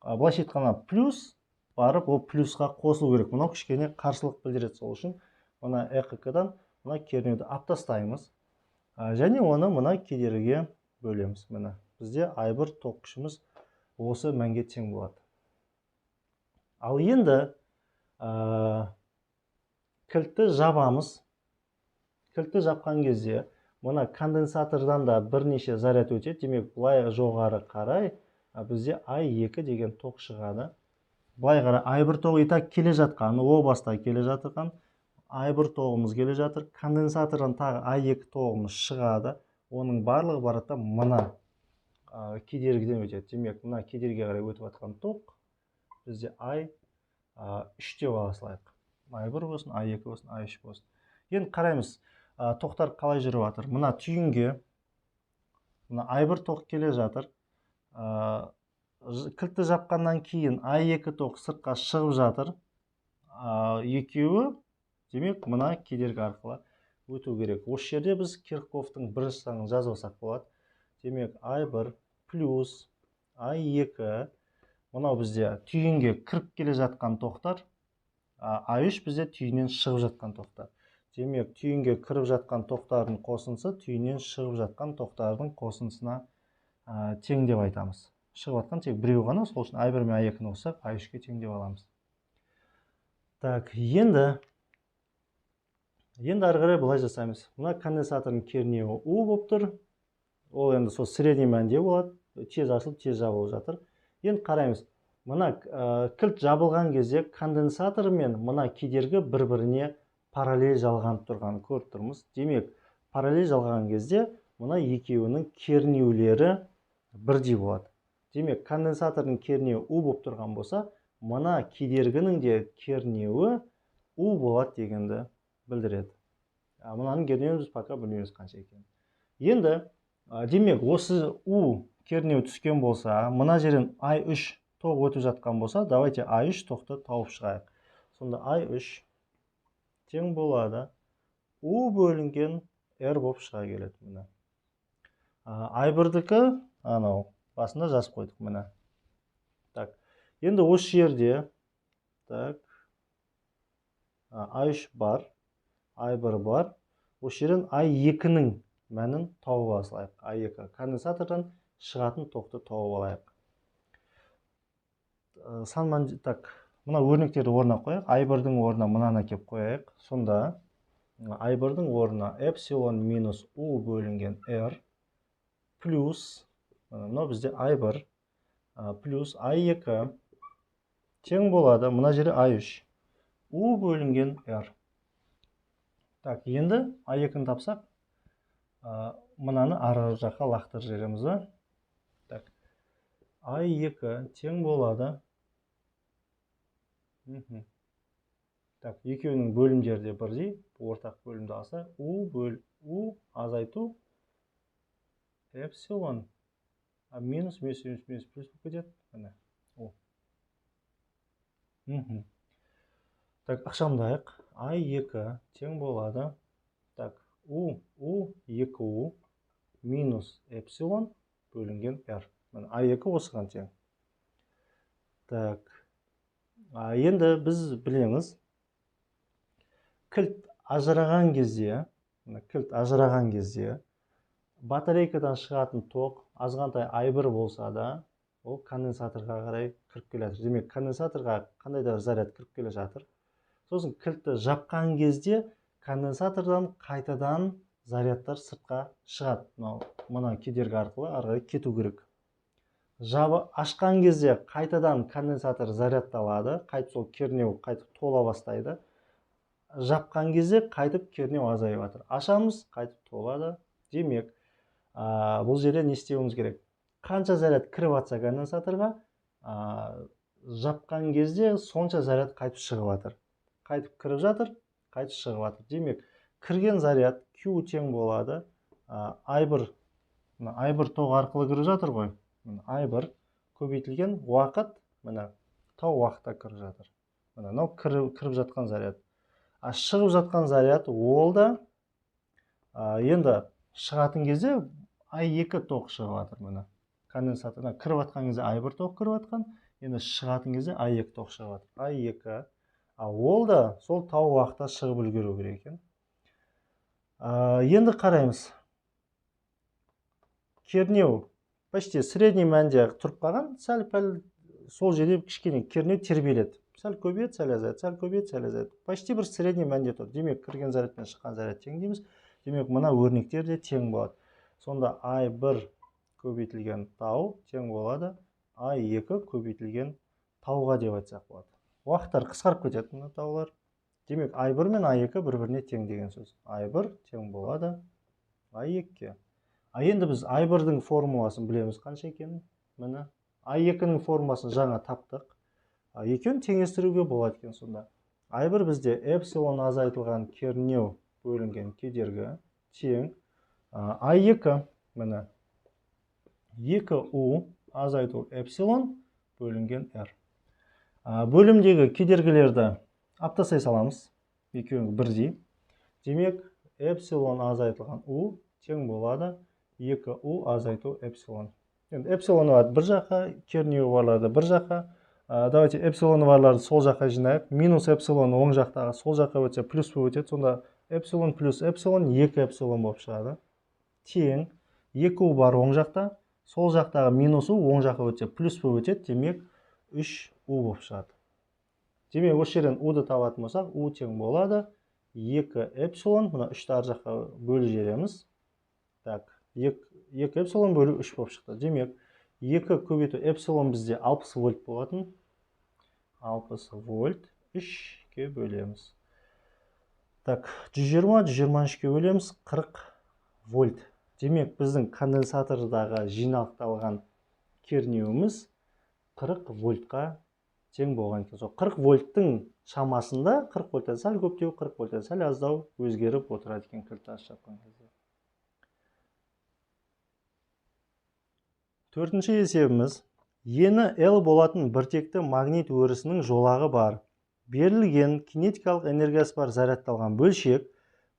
Былайша айтқанда плюс барып, ол плюсқа қосылу керек. Мынау кішкене қарсылық білдіреді, сол үшін мына ЭКК-дан мына кернеуді алып тастаймыз. Және оны мына кедергіге бөлеміз. Мына бізде I1 тоқ күшіміз осы мәнге тең болады. Ал енді кілтті жабамыз. Кілтті жапқан кезде мына конденсатордан да бірнеше заряд өтеді. Демек, былай жоғары қарай бізде I2 деген тоқ шығады. Былай қарай I1 тоғы итак келе жатқан, о баста келе жатырған, I1 тоғымыз келе жатыр. Конденсатордан тағы I2 тоғымыз шығады. Оның барлығы барады мына кедергіден өтеді. Демек, мына кедергіге қарай өтіп жатқан тоқ бізде I3 деп ала салайық. I1 болсын, I2 болсын, I3 болсын. Енді қараймыз, тоқтар қалай жүріп жатыр. Мына түйінге мына I1 тоқ келе жатыр. Кілтті жапқаннан кейін I2 тоқ сыртқа шығып жатыр. Екеуі, демек, мына кедергі арқылы өту керек. Осы жерде біз Кирхофтың бірінші заңын жазбасақ болады. Демек, I1 плюс I2, мынау бізде түйінге кіріп келе жатқан тоқтар, I3 бізде түйінен шығып жатқан тоқтар. Демек, түйінге кіріп жатқан тоқтардың қосындысы түйінен шығып жатқан тоқтардың қосындысына тең деп айтамыз. Шығып жатқан тек біреу ғана, сол үшін I1 мен I2-ні қоссақ, I3-ге тең деп аламыз. Так, енді ары қарай былай жасаймыз. Мына конденсатордың кернеуі U болып тұр. Ол енді сол средний мәнде болады. Тез ашылып, тез жабылып жатыр. Енді қараймыз. Мына кілт жабылған кезде конденсатор мен мына кедергі бір-біріне параллель жалғанып тұрғанын көріп тұрмыз. Демек, параллель жалғаған кезде мына екеуінің кернеулері бірдей болады. Демек, конденсатордың кернеуі U болып тұрған болса, мына кедергінің де кернеуі U болады дегенді білдіреді. Мынаның кернеуін біз пока білмейміз қанша екенін. Енді, демек, осы U кернеу түскен болса, мына жерден I3 тоқ өтіп жатқан болса, давайте I3 тоқты тауып шығайық. Сонда I3 тең болады U бөлінген R болып шыға келеді. Мына I1-дікі анау басында жазып қойдық. Мына. Так, енді осы жерде так I3 бар, I1 бар. Осы жерден I2-нің мәнін тауып алайық. I2 конденсатордан шығатын тоқты тауып алайық. Так, мына өрнектерді орнына қояйық. I1-дің орнына мынаны әкеп қояйық. Сонда I1-дің орнына эпсилон минус U бөлінген R плюс, мынау бізде I1 плюс I2 тең болады. Мына жері I3 U бөлінген R. Так, енді I2-ні тапсақ, мынаны ары жаққа лақтырып жібереміз. Так, I2 тең болады. Так, екеуінің бөлімдері де бірдей, ортақ бөлімді алса, U азайту эпсилон минус плюс болып кетеді. Так, ақшамдайық. I2 тең болады. Так, U2U минус эпсилон бөлінген R. I2 осыған тең. Так, енді біз білеміз, кілт ажыраған кезде, батарейкадан шығатын тоқ азғантай I1 болса да, ол конденсаторға қарай кіріп келе жатыр. Демек, конденсаторға қандай да заряд кіріп келе жатыр. Сосын кілтті жапқан кезде конденсатордан қайтадан зарядтар сыртқа шығады. Мына кедергі арқылы ары қарай кету керек. Ашқан кезде қайтадан конденсатор зарядталады, қайтып сол кернеу қайтып тола бастайды. Жапқан кезде қайтып кернеу азайып жатыр. Ашамыз, қайтып толады. Демек, бұл жерде не істеуіміз керек? Қанша заряд кіріп жатса конденсаторға, жапқан кезде сонша заряд қайтып шығып жатыр. Қайтып кіріп жатыр, қайтып шығып жатыр. Демек, кірген заряд Q тең болады. I1 тоқ арқылы кіріп жатыр ғой. I1 көбейтілген уақыт, мына тау уақытта кіріп жатыр. Мынау кіріп жатқан заряд. Шығып жатқан заряд ол да енді шығатын кезде I2 тоқ шығып жатыр. Мына конденсатордан кіріп жатқан кезде I1 тоқ кіріп жатқан, енді шығатын кезде I2 тоқ шығып жатыр. I2 ол да сол тау уақытта шығып үлгеру керек екен. Енді қараймыз. Кернеу почти средний мәнде тұрып қалған, сәл-пәл сол жерде кішкене кернеу тербеледі. Сәл көбейеді, сәл азаяды, сәл көбейеді, сәл азаяды. Почти бір средний мәнде тұр. Демек, кірген заряд пен шыққан заряд тең дейміз. Демек, мына өрнектер де тең болады. Сонда I1 көбейтілген тау тең болады I2 көбейтілген тауға деп айтсақ болады. Уақыттар қысқарып кетеді мына таулар. Демек, I1 мен I2 бір-біріне тең деген сөз. I1 тең болады I2-ге. Енді біз I1-дің формуласын білеміз қанша екенін. Міне I2-ның формуласын жаңа таптық. Екеуін теңестіруге болады екен сонда. I1 бізде эпсилон азайтылған кернеу бөлінген кедергі тең I2 міне 2U азайту эпсилон бөлінген R. Бөлімдегі кедергілерді аптасай саламыз. Екеуін бірдей. Демек, эпсилон азайтылған U тең болады 2U азайту эпсилон. Енді эпсилоны бар бір жаққа, кернеуі барларды бір жаққа. Давайте эпсилоны барларды сол жаққа жинайық. Минус эпсилон оң жақтағы сол жаққа өтсе плюс болып өтеді. Сонда эпсилон плюс эпсилон 2 эпсилон болып шығады. Тең 2U бар оң жақта, сол жақтағы минус U оң жаққа өтсе плюс болып өтеді. Демек 3U болып шығады. Демек, осы жерден U-ды табатын болсақ, U тең болады 2 эпсилон, мына 3-ті ар жаққа бөліп жібереміз. Так, 2 эпсилон бөлу 3 болып шықты. Демек, 2 көбейту эпсилон бізде 60 вольт болатын. 60 вольт 3-ке бөлеміз. Так, 120, 123-ке бөлеміз 40 вольт. Демек, біздің конденсатордағы жиналықталған кернеуіміз 40 вольтқа тең болған екен. 40 вольттың шамасында 40 вольттан сәл көптеу, 40 вольттан сәл аздау өзгеріп отырады екен кілтас шапқан кезде. Төртінші есебіміз. Ені L болатын біртекті магнит өрісінің жолағы бар. Берілген кинетикалық энергиясы бар зарядталған бөлшек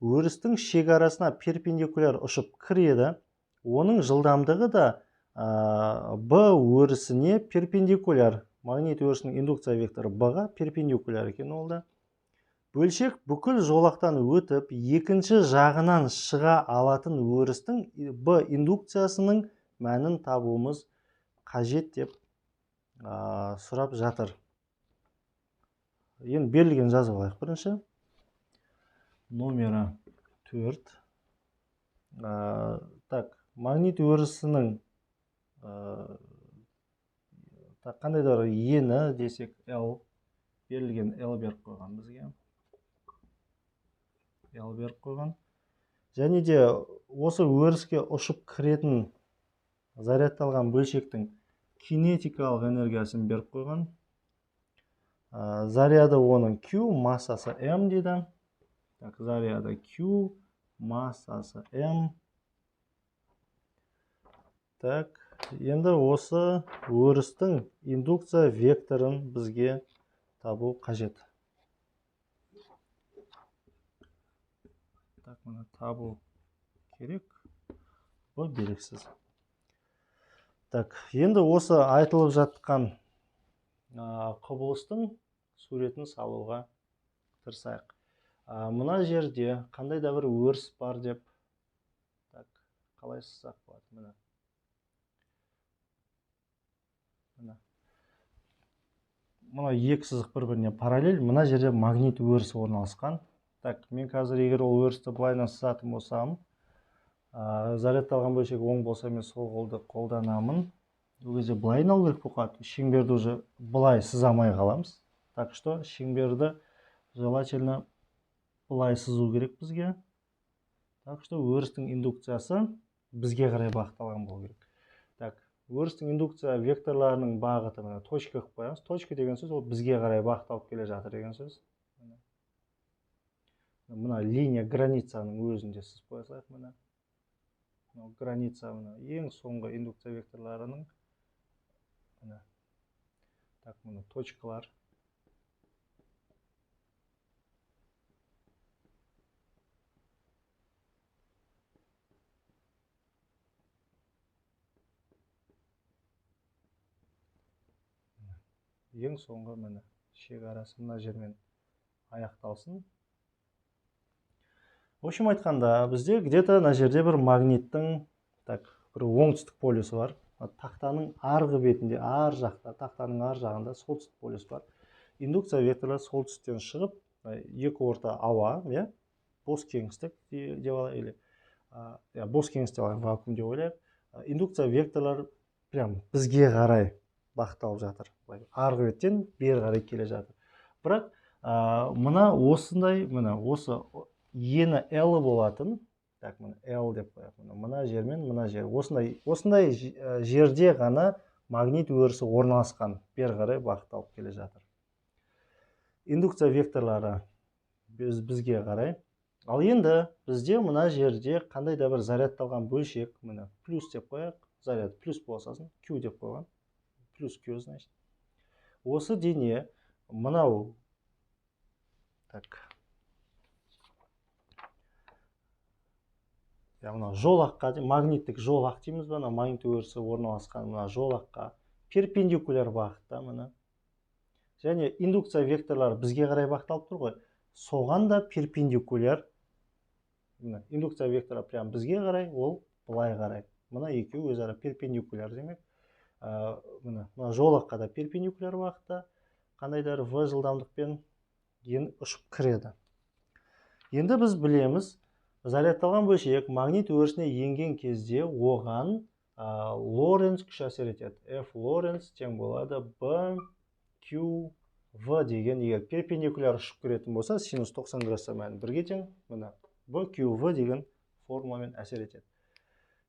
өрістің шекарасына перпендикуляр ұшып кіреді. Оның жылдамдығы да B өрісіне перпендикуляр. Магнит өрісінің индукция векторы B-ға перпендикуляр екен олда. Бөлшек бүкіл жолақтан өтіп, екінші жағынан шыға алатын өрістің B индукциясының мәнін табуымыз қажет деп сұрап жатыр. Енді берілген жазып алайық бірінші. Номері 4. Так, магнит өрісінің қандай да бір ені десек L, берілген L беріп қойған бізге. L беріп қойған. Және де осы өріске ұшып кіретін зарядталған бөлшектің кинетикалық энергиясын беріп қойған. Заряды оның Q, массасы M дейді. Так, заряды Q, массасы M. Так, енді осы өрістің индукция векторын бізге табу қажет. Так, мұны табу керек. Бұл белгісіз. Так, енді осы айтылып жатқан құбылыстың суретін салуға тырысайық. Мына жерде қандай да бір өріс бар деп, так, қалай сызсақ болады? Мына екі сызық бір-біріне параллель, мына жерде магнит өрісі орналасқан. Так, мен қазір егер ол өрісті былайынан сызатын болсам, зарядталған бөлшек оң болса, мен сол қолды қолданамын. Ол кезде былай айналу керек болады. Шеңберді уже былай сызамай қаламыз. Так что шеңберді желательно былай сызу керек бізге. Так что өрістің индукциясы бізге қарай бағытталған болу керек. Так, өрістің индукция векторларының бағыты мына точка қылып қоямыз. Точка деген сөз ол бізге қарай бағытталып келе жатыр деген сөз. Мына линия границаның өзінде сызып қоя салайық мына. Граница мына ең соңғы индукция векторларының мына. Так, мына точкалар. Ең соңғы міне шекарасы мына жермен аяқталсын. В общем айтқанда, бізде где-то мына жерде бір магниттің, так, бір оңтүстік полюсы бар. тақтаның арғы бетінде, ар жақта, тақтаның ар жағында солтүстік полюс бар. Индукция векторлары солтүстіктен шығып, екі орта ауа, бос кеңістік деп алайық, или бос кеңістік деп алайық, вакуум деп ойлайық. Индукция векторлары прям бізге қарай бағытталып жатыр. Арғы беттен бері қарай келе жатыр. Бірақ мына осындай, осы ені L болатын, так, L деп қояйық. Мына жер мен мына жер. Осындай жерде ғана магнит өрісі орналасқан, бері қарай бағытталып келе жатыр. Индукция векторлары бізге қарай. Ал енді бізде мына жерде қандай да бір зарядталған бөлшек, плюс деп қояйық, заряд плюс болсасын, Q деп қойған, плюс Q, значит. Осы дене, мынау, так, мына жолаққа, магниттік жолақ дейміз бе, магнит өрісі орналасқан мына жолаққа перпендикуляр бағытта, және индукция векторлары бізге қарай бағытталып тұр ғой, соған да перпендикуляр. Индукция векторы прям бізге қарай, ол былай қарай. Мына екеуі өзара перпендикуляр демек. Мына жолаққа да перпендикуляр бағытта, қандайдар v жылдамдықпен ұшып кіреді. Енді біз білеміз, зарядталған бөлшек магнит өрісіне енген кезде оған Лоренц күші әсер етеді. F Лоренц тең болады B Q V деген, егер перпендикуляр ұшып кіретін болса, синус 90 градусқа мәні бірге тең, B Q V деген формуламен әсер етеді.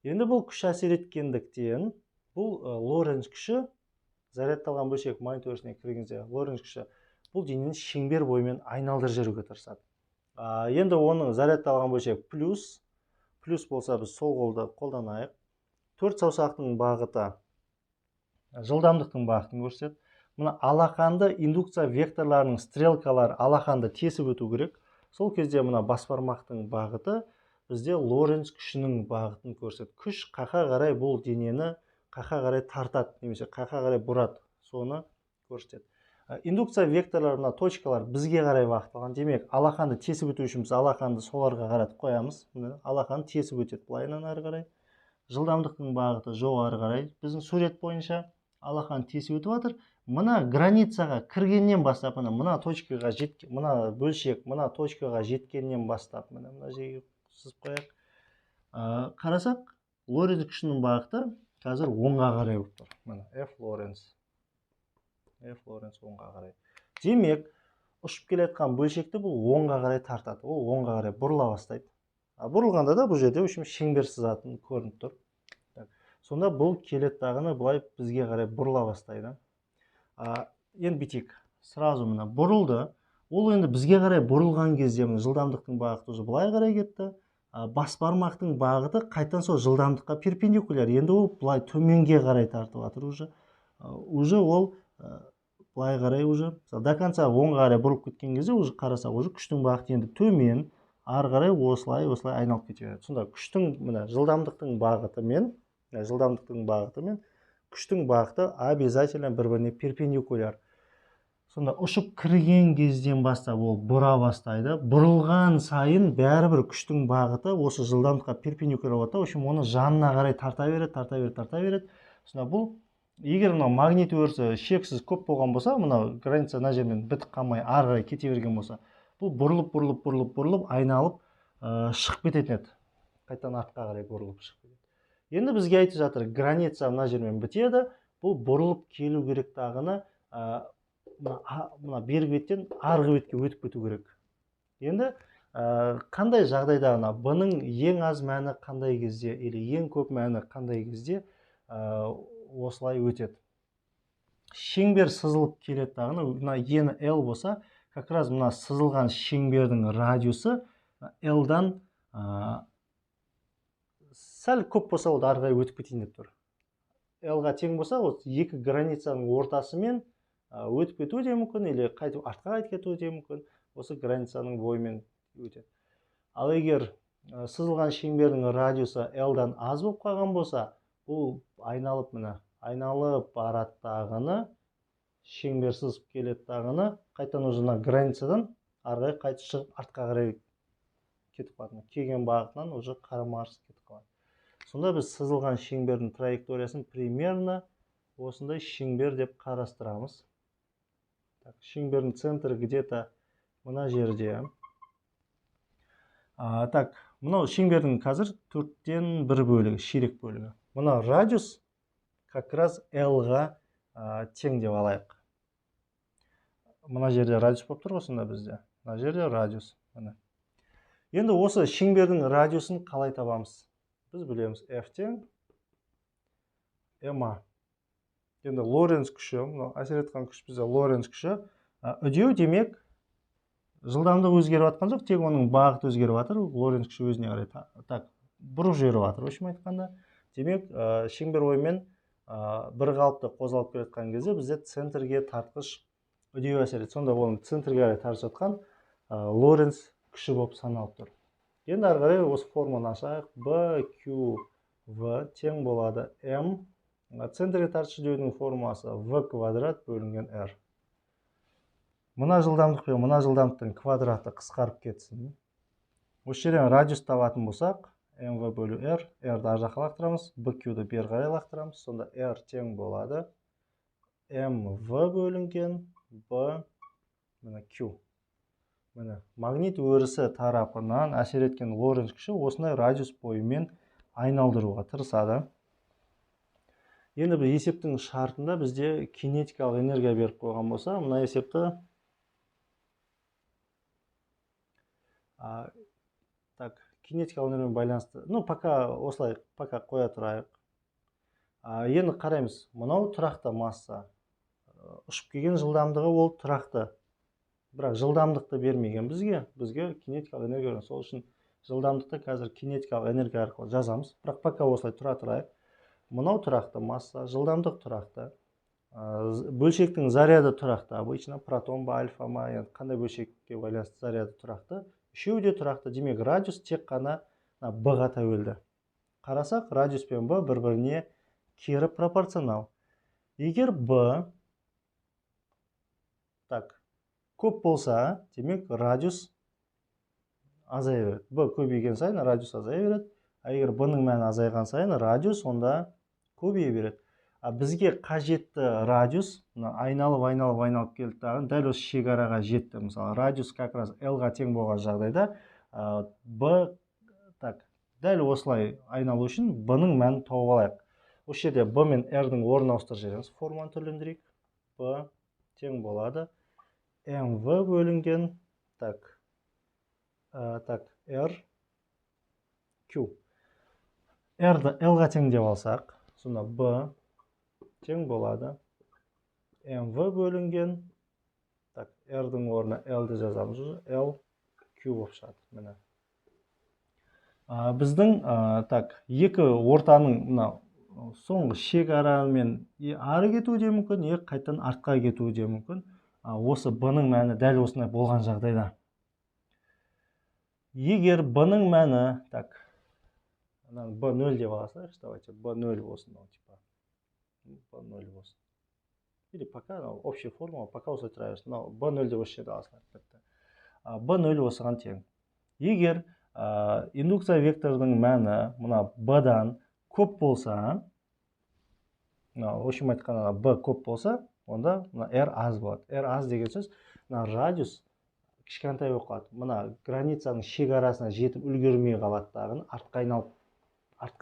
Енді бұл күш әсер еткендіктен, бұл Лоренц күші, зарядталған бөлшек магнит өрісіне кіргенде Лоренц күші, бұл денені шеңбер бойымен айналдырып жүруге тырысады. Енді оның зарядталған бөлшек плюс болса, біз сол қолды қолданайық. Төрт саусақтың бағыты жылдамдықтың бағытын көрсетеді. Мына алақанды индукция векторларының стрелкалары алақанды тесіп өту керек. Сол кезде мына бас бармақтың бағыты бізде Лоренц күшінің бағытын көрсетеді. Күш қақа қарай бұл денені қақа қарай тартады, немесе қақа қарай бұрады, соны көрсетеді. Индукция векторларына точкалар бізге қарай бағытталған. Демек, алақанды тесіп өту үшін біз алақанды соларға қаратып қоямыз. Алақанды тесіп өтеді былайынан ары қарай. Жылдамдықтың бағыты жоғары қарай. Біздің сурет бойынша алақанды тесіп өтіп жатыр. Мына границаға кіргеннен бастап, мына точкаға жеткен, мына бөлшек, мына точкаға жеткеннен бастап, мына жерге сызып қояйық. Қарасақ, Лоренц күшінің бағыты қазір оңға қарай болып тұр. F Лоренц оңға қарай. Демек, ұшып келетқан бөлшекті бұл оңға қарай тартады. Ол оңға қарай бұрыла бастайды. Бұрылғанда да бұл жерде шеңбер сызатын көрініп тұр. Сонда бұл келеттағыны бұлай бізге қарай бұрыла бастайды. Енді бітейік. Сразу мына бұрылды. Ол енді бізге қарай бұрылған кезде жылдамдықтың бағыты уже былай қарай кетті. Бас бармақтың бағыты қайтадан сол жылдамдыққа перпендикуляр. Енді ол бұлай төменге қарай тартып жатыр уже. Уже ол былай қарай уже до конца оңға қарай бұрылып кеткен кезде уже қарасақ, уже күштің бағыты енді төмен, ары қарай осылай айналып кете береді. Сонда күштің жылдамдықтың бағыты мен күштің бағыты обязательно бір-біріне перпендикуляр. Сонда ұшып кірген кезден бастап ол бұра бастайды. Бұрылған сайын бәрібір күштің бағыты осы жылдамдыққа перпендикуляр болады. В общем, оны жанына қарай тарта береді. Сонда бұл, егер мына магнит өрісі шексіз көп болған болса, мына граница мына жермен бітіп қалмай ары қарай кете берген болса, бұл бұрылып айналып шығып кететін еді. Қайтадан артқа қарай бұрылып шығып кетеді. Енді бізге айтып жатыр, граница мына жермен бітеді, бұл бұрылып келу керек тағыны мына бергі беттен арғы бетке өтіп кету керек. Енді қандай жағдайда бұның ең аз мәні қандай кезде, или ең көп мәні қандай кезде осылай өтеді. Шеңбер сызылып келеді тағыны, мына ені L болса, как раз мына сызылған шеңбердің радиусы L-дан сәл көп болса, ол арғы қарай өтіп кетейін деп тұр. L-ға тең болса, екі границаның ортасымен өтіп кетуі де мүмкін, или артқа қайтып кетуі де мүмкін, осы границаның бойымен өтеді. Ал егер сызылған шеңбердің радиусы L-дан аз болып қалған болса, бұл айналып бараттағыны, шеңбер сызып келеттағыны, қайтадан ұзына границадан арғай қайтып шығып артқа қарай кетіп қалады. Келген бағытынан уже қарама-қарсы кетіп қалады. Сонда біз сызылған шеңбердің траекториясын примерно осындай шеңбер деп қарастырамыз. Шеңбердің центрі где-то мына жерде. Так, мынау шеңбердің қазір 4-тен 1 бөлігі, ширек бөлігі. Мына радиус как раз L-ға тең деп алайық. Мына жерде радиус болып тұр ғой сонда бізде. Мына жерде радиус. Енді осы шеңбердің радиусын қалай табамыз? Біз білеміз F тең MA. Енді Лоренц күші, әсер еткен күш бізде Лоренц күші. Үдеу демек жылдамдық өзгеріп жатқан жоқ, тек оның бағыты өзгеріп жатыр. Лоренц күші өзіне қарай так бұрып жіберіп жатыр. Өшім айтқанда, демек шеңбер оймен бір қалыпты қозғалып келе жатқан кезде бізде центрге тартқыш үдеу әсер етеді. Сонда оның центрге қарай тартып жатқан Лоренц күші болып саналып тұр. Енді ары қарай осы форманы ашайық. B, Q, V тең болады M. Центрге тартқыш үдеудің формуласы V квадрат бөлінген R. Мына жылдамдық пен мына жылдамдықтың квадраты қысқарып кетсін. Осы жерден радиус табатын болсақ, MV бөлу R, R-ді ар жаққа лақтырамыз, BQ-ді бері қарай лақтырамыз. Сонда R тең болады MV бөлінген B, мына Q. Магнит өрісі тарапынан әсер еткен Лоренц күші осындай радиус бойымен айналдыруға тырысады. Енді бір есептің шартында бізде кинетикалық энергия беріп қойған болса, мына есепті кинетикалық энергиямен байланысты. Пока қоя тұрайық. Енді қараймыз, мынау тұрақты масса. Ұшып келген жылдамдығы ол тұрақты. Бірақ жылдамдықты бермеген бізге кинетикалық энергия берген. Сол үшін жылдамдықты қазір кинетикалық энергия арқылы жазамыз. Бірақ пока осылай тұра тұрайық. Мынау тұрақты масса, жылдамдық тұрақты. Бөлшектің заряды тұрақты. Обычно протон ба, альфа ма, қандай бөлшекке байланысты заряды тұрақты. Үшеуі де тұрақты. Демек радиус тек қана B-ға тәуелді. Қарасақ, радиус пен B бір-біріне кері пропорционал. Егер B көп болса, демек радиус азая береді. B көбейген сайын радиус азая береді. Егер B-ның мәні азайған сайын радиус онда көбейе береді. Бізге қажетті радиус айналып келді дағы дәл осы шекараға жетті. Мысалы, радиус как раз L-ға тең болған жағдайда B дәл осылай айналу үшін B-ның мәнін тауып алайық. Осы жерде B мен R-дің орнын ауыстырып жібереміз. Форманы түрлендірейік. B тең болады MV бөлінген R Q. R-ді L-ға тең деп алсақ, сонда B тең болады MV бөлінген R-дің орнына L-ді жазамыз. L Q болып шығады. Біздің екі ортаның соңғы шекарамен ары кетуі де мүмкін, қайтадан артқа кетуі де мүмкін. Осы B-ның мәні дәл осындай болған жағдайда. Егер B-ның мәні, B0 деп аласақ, давайте B0 болсын. B0 болсын. Или пока, общая формула, пока осылай тұра берсін. B0 деп осы жерде аласақ. B0 осыған тең. Егер индукция векторының мәні мына B-дан көп болса, общем айтқанда B көп болса, онда R аз болады. R аз деген сөз, радиус кішкентай болып қалады. Мына границаның шекарасына жетіп үлгермей қалады дағын, артқа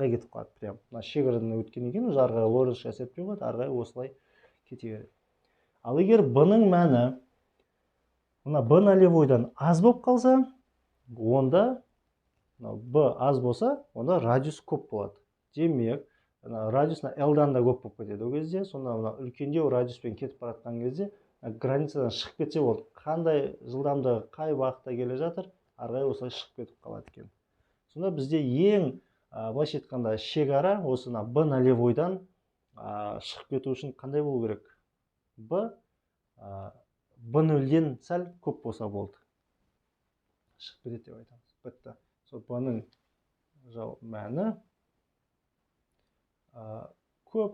кетіп қалады. Прям мына шекарадан өткеннен кейін арға Лоренц әсер етпей қойды, арға осылай кете береді. Ал егер B-ның мәні мына B нолевойдан аз болып қалса, онда B аз болса, онда радиус көп болады. Демек, радиусына L-дан да көп болып кетеді. Ол кезде, сонда үлкендеу радиуспен кетіп баратқан кезде, границадан шығып кетсе, ол қандай жылдамдығы қай бағытта келе жатыр, арғай осылай шығып кетіп қалады екен. Сонда бізде ең былайша айтқанда шекара осы B нолевойдан шығып кету үшін қандай болу керек? B0-ден сәл көп болса болды. Шығып кетеді деп айтамыз. Бітті. Сол B-ның мәні көп,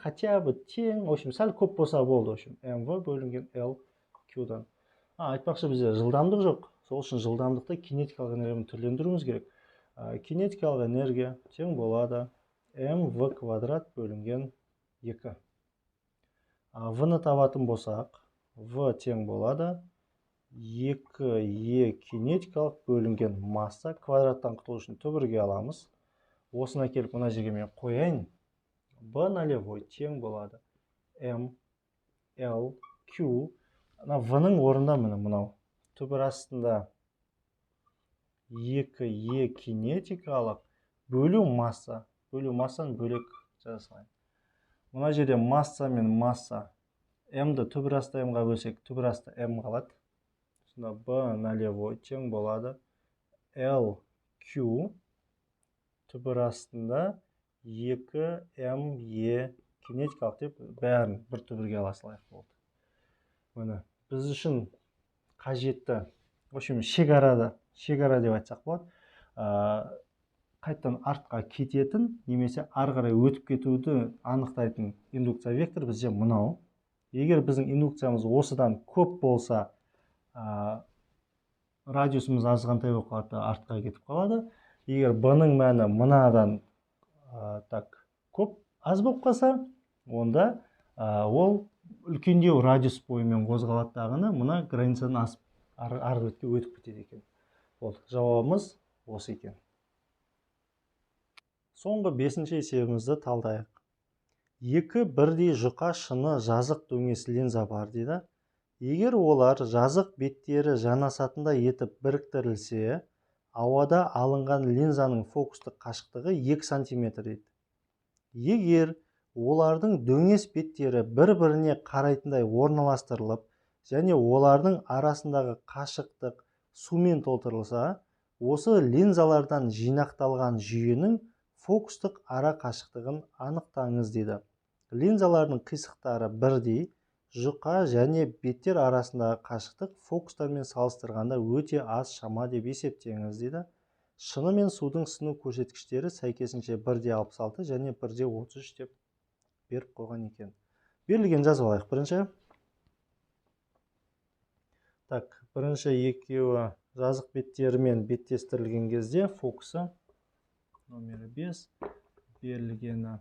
хотя бы тең, в общем, сәл көп болса болды, в общем, MV бөлінген L Q-дан. Айтпақшы бізде жылдамдық жоқ. Сол үшін жылдамдықты кинетикалық энергиямен түрлендіруіміз керек. Кинетикалық энергия тең болады mv квадрат бөлінген 2. В-ны табатын болсақ, В тең болады 2e кинетикалық бөлінген масса. Квадраттан құтылу үшін түбірге аламыз. Осына келіп мына жерге мен қояйын. B нолевой тең болады m l q. В-ның орында мынау түбір астында 2e кинетикалық бөлу масса. Бөлу массаны бөлек жазайын. Мына жерде масса мен масса. М-ді түбір асты М-ға бөлсек, түбір асты М қалады. Сонда B нолевой тең болады L Q түбір астында 2ME кинетикалық деп бәрін бір түбірге ала салайық болды. Міне, біз үшін қажетті, в общем, шекара деп айтсақ болады. Қайттан артқа кететін, немесе ары қарай өтіп кетуді анықтайтын индукция вектор бізде мынау. Егер біздің индукциямыз осыдан көп болса, радиусымыз азғантай болып қалады, артқа кетіп қалады. Егер B-ның мәні мынадан көп аз болып қалса, онда ол үлкендеу радиус бойымен қозғалады дағыны, мына границадан асып арғы бетке өтіп кетеді екен. Болды, жауабымыз осы екен. Соңғы 5-ші есебімізді талдайық. Екі бірдей жұқа шыны жазық дөңес линза бар дейді. Егер олар жазық беттері жанасатында етіп біріктірілсе, ауада алынған линзаның фокустық қашықтығы 2 см дейді. Егер олардың дөңес беттері бір-біріне қарайтындай орналастырылып, және олардың арасындағы қашықтық сумен толтырылса, осы линзалардан жинақталған жүйенің фокустық ара қашықтығын анықтаңыз дейді. Линзалардың қисықтары бірдей, жұқа және беттер арасындағы қашықтық фокустармен салыстырғанда өте аз шама деп есептеңіз дейді. Шыны мен судың сыну көрсеткіштері сәйкесінше 1:66 және 1:33 деп беріп қойған екен. Берілген жазып алайық. Бірінші екеуі жазық беттерімен беттестірілген кезде фокусы номері 5 берілгені.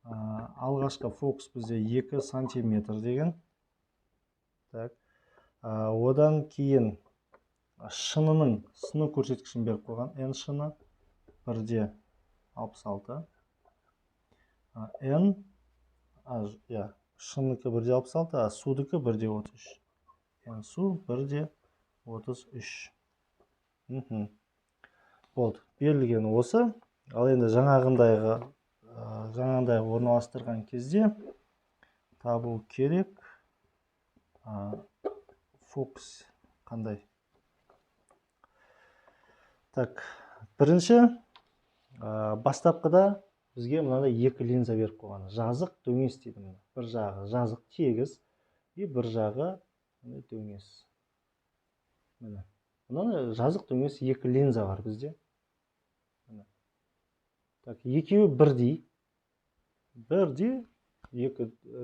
Алғашқы фокус бізде 2 см деген. Одан кейін шынының сыну көрсеткішін беріп қойған. N шыны 1:66. N шыныкі 1:66, судыкі 1:33. N су 1:33. Болды, берілген осы. Ал енді жаңағындай орналастырған кезде табу керек. Фокус қандай? Бірінші, бастапқыда бізге мынандай 2 линза беріп қойған. Жазық дөңес дейді. Бір жағы жазық тегіс, бір жағы дөңес. Мынандай жазық дөңес 2 линза бар бізде. Екеуі бірдей, 2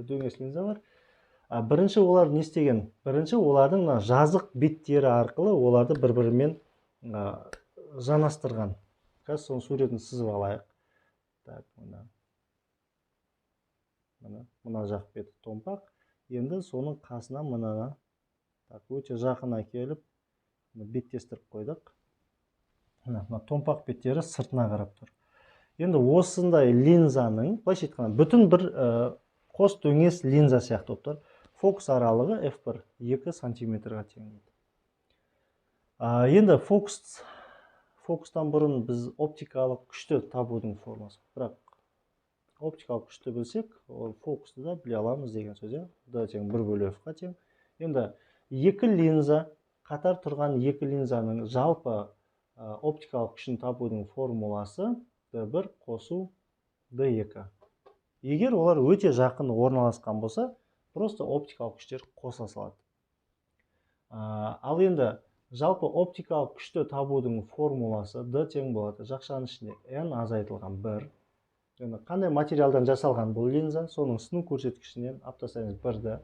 дөңес линза бар. Бірінші олар не істеген? Бірінші олардың жазық беттері арқылы оларды бір-бірімен жанастырған. Қазір соның суретін сызып алайық. Мына жақ беті томпақ. Енді соның қасына мынаны өте жақын әкеліп беттестіріп қойдық. Мына томпақ беттері сыртына қарап тұр. Енді осындай линзаның, былайша айтқанда, бүтін бір қос дөңес линза сияқты болып тұр. Фокус аралығы f1 2 см-ға тең. Енді фокустан бұрын біз оптикалық күшті табудың формасы. Бірақ оптикалық күшті білсек, ол фокусты да біле аламыз деген сөз. Да тең 1/f-ға тең. Енді 2 линза, қатар тұрған 2 линзаның жалпы оптикалық күшін табудың формуласы D1 қосу D2. Егер олар өте жақын орналасқан болса, просто оптикалық күштер қоса салады. Ал енді жалпы оптикалық күшті табудың формуласы D тең болады. Жақшаның ішінде N азайтылған 1. Қандай материалдан жасалған бұл линза, соның сыну көрсеткішінен аптасаңыз 1-ді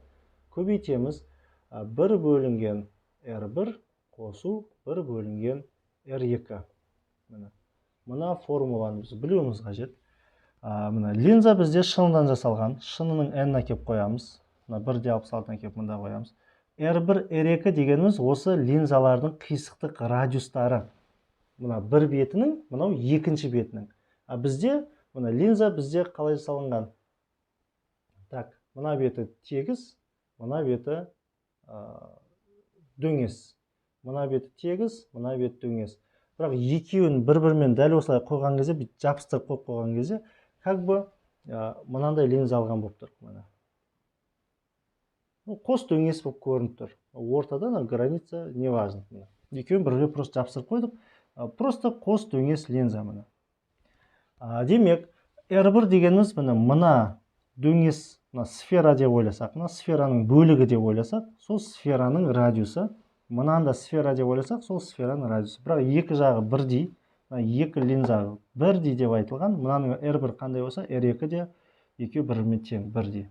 көбейтеміз. 1/R1 қосу 1/R2. мына формуланы біз білуіміз қажет. Мына линза бізде шыныдан жасалған. Шынының n-на кеп қоямыз. Мына 1/66-на кеп мұнда қоямыз. R1, R2 дегеніміз осы линзалардың қисықтық радиустары. Мына бір бетінің, мынау екінші бетінің. Бізде мына линза бізде қалай жасалынған? Так, мына беті тегіс, мына беті дөңес. Мына беті тегіс, мына беті дөңес. Бірақ екеуін бір-бірімен дәл осылай қойған кезде, жабыстырып қойған кезде, как бы мынандай линза алған болып тұр. Қос дөңес болып көрініп тұр. Ортада граница не важно. Екеуін бірге просто жабыстырып қойдық. Просто қос дөңес линза мына. Демек, R1 дегеніміз мына дөңес сфера деп ойласақ, мына сфераның бөлігі деп ойласақ, сол сфераның радиусы, мынанда сфера деп ойласақ, сол сфераның радиусы. Бірақ екі жағы бірдей, екі линза бірдей деп айтылған. Мынаның R1 қандай болса, R2 де екеуі бірімен тең, бірдей.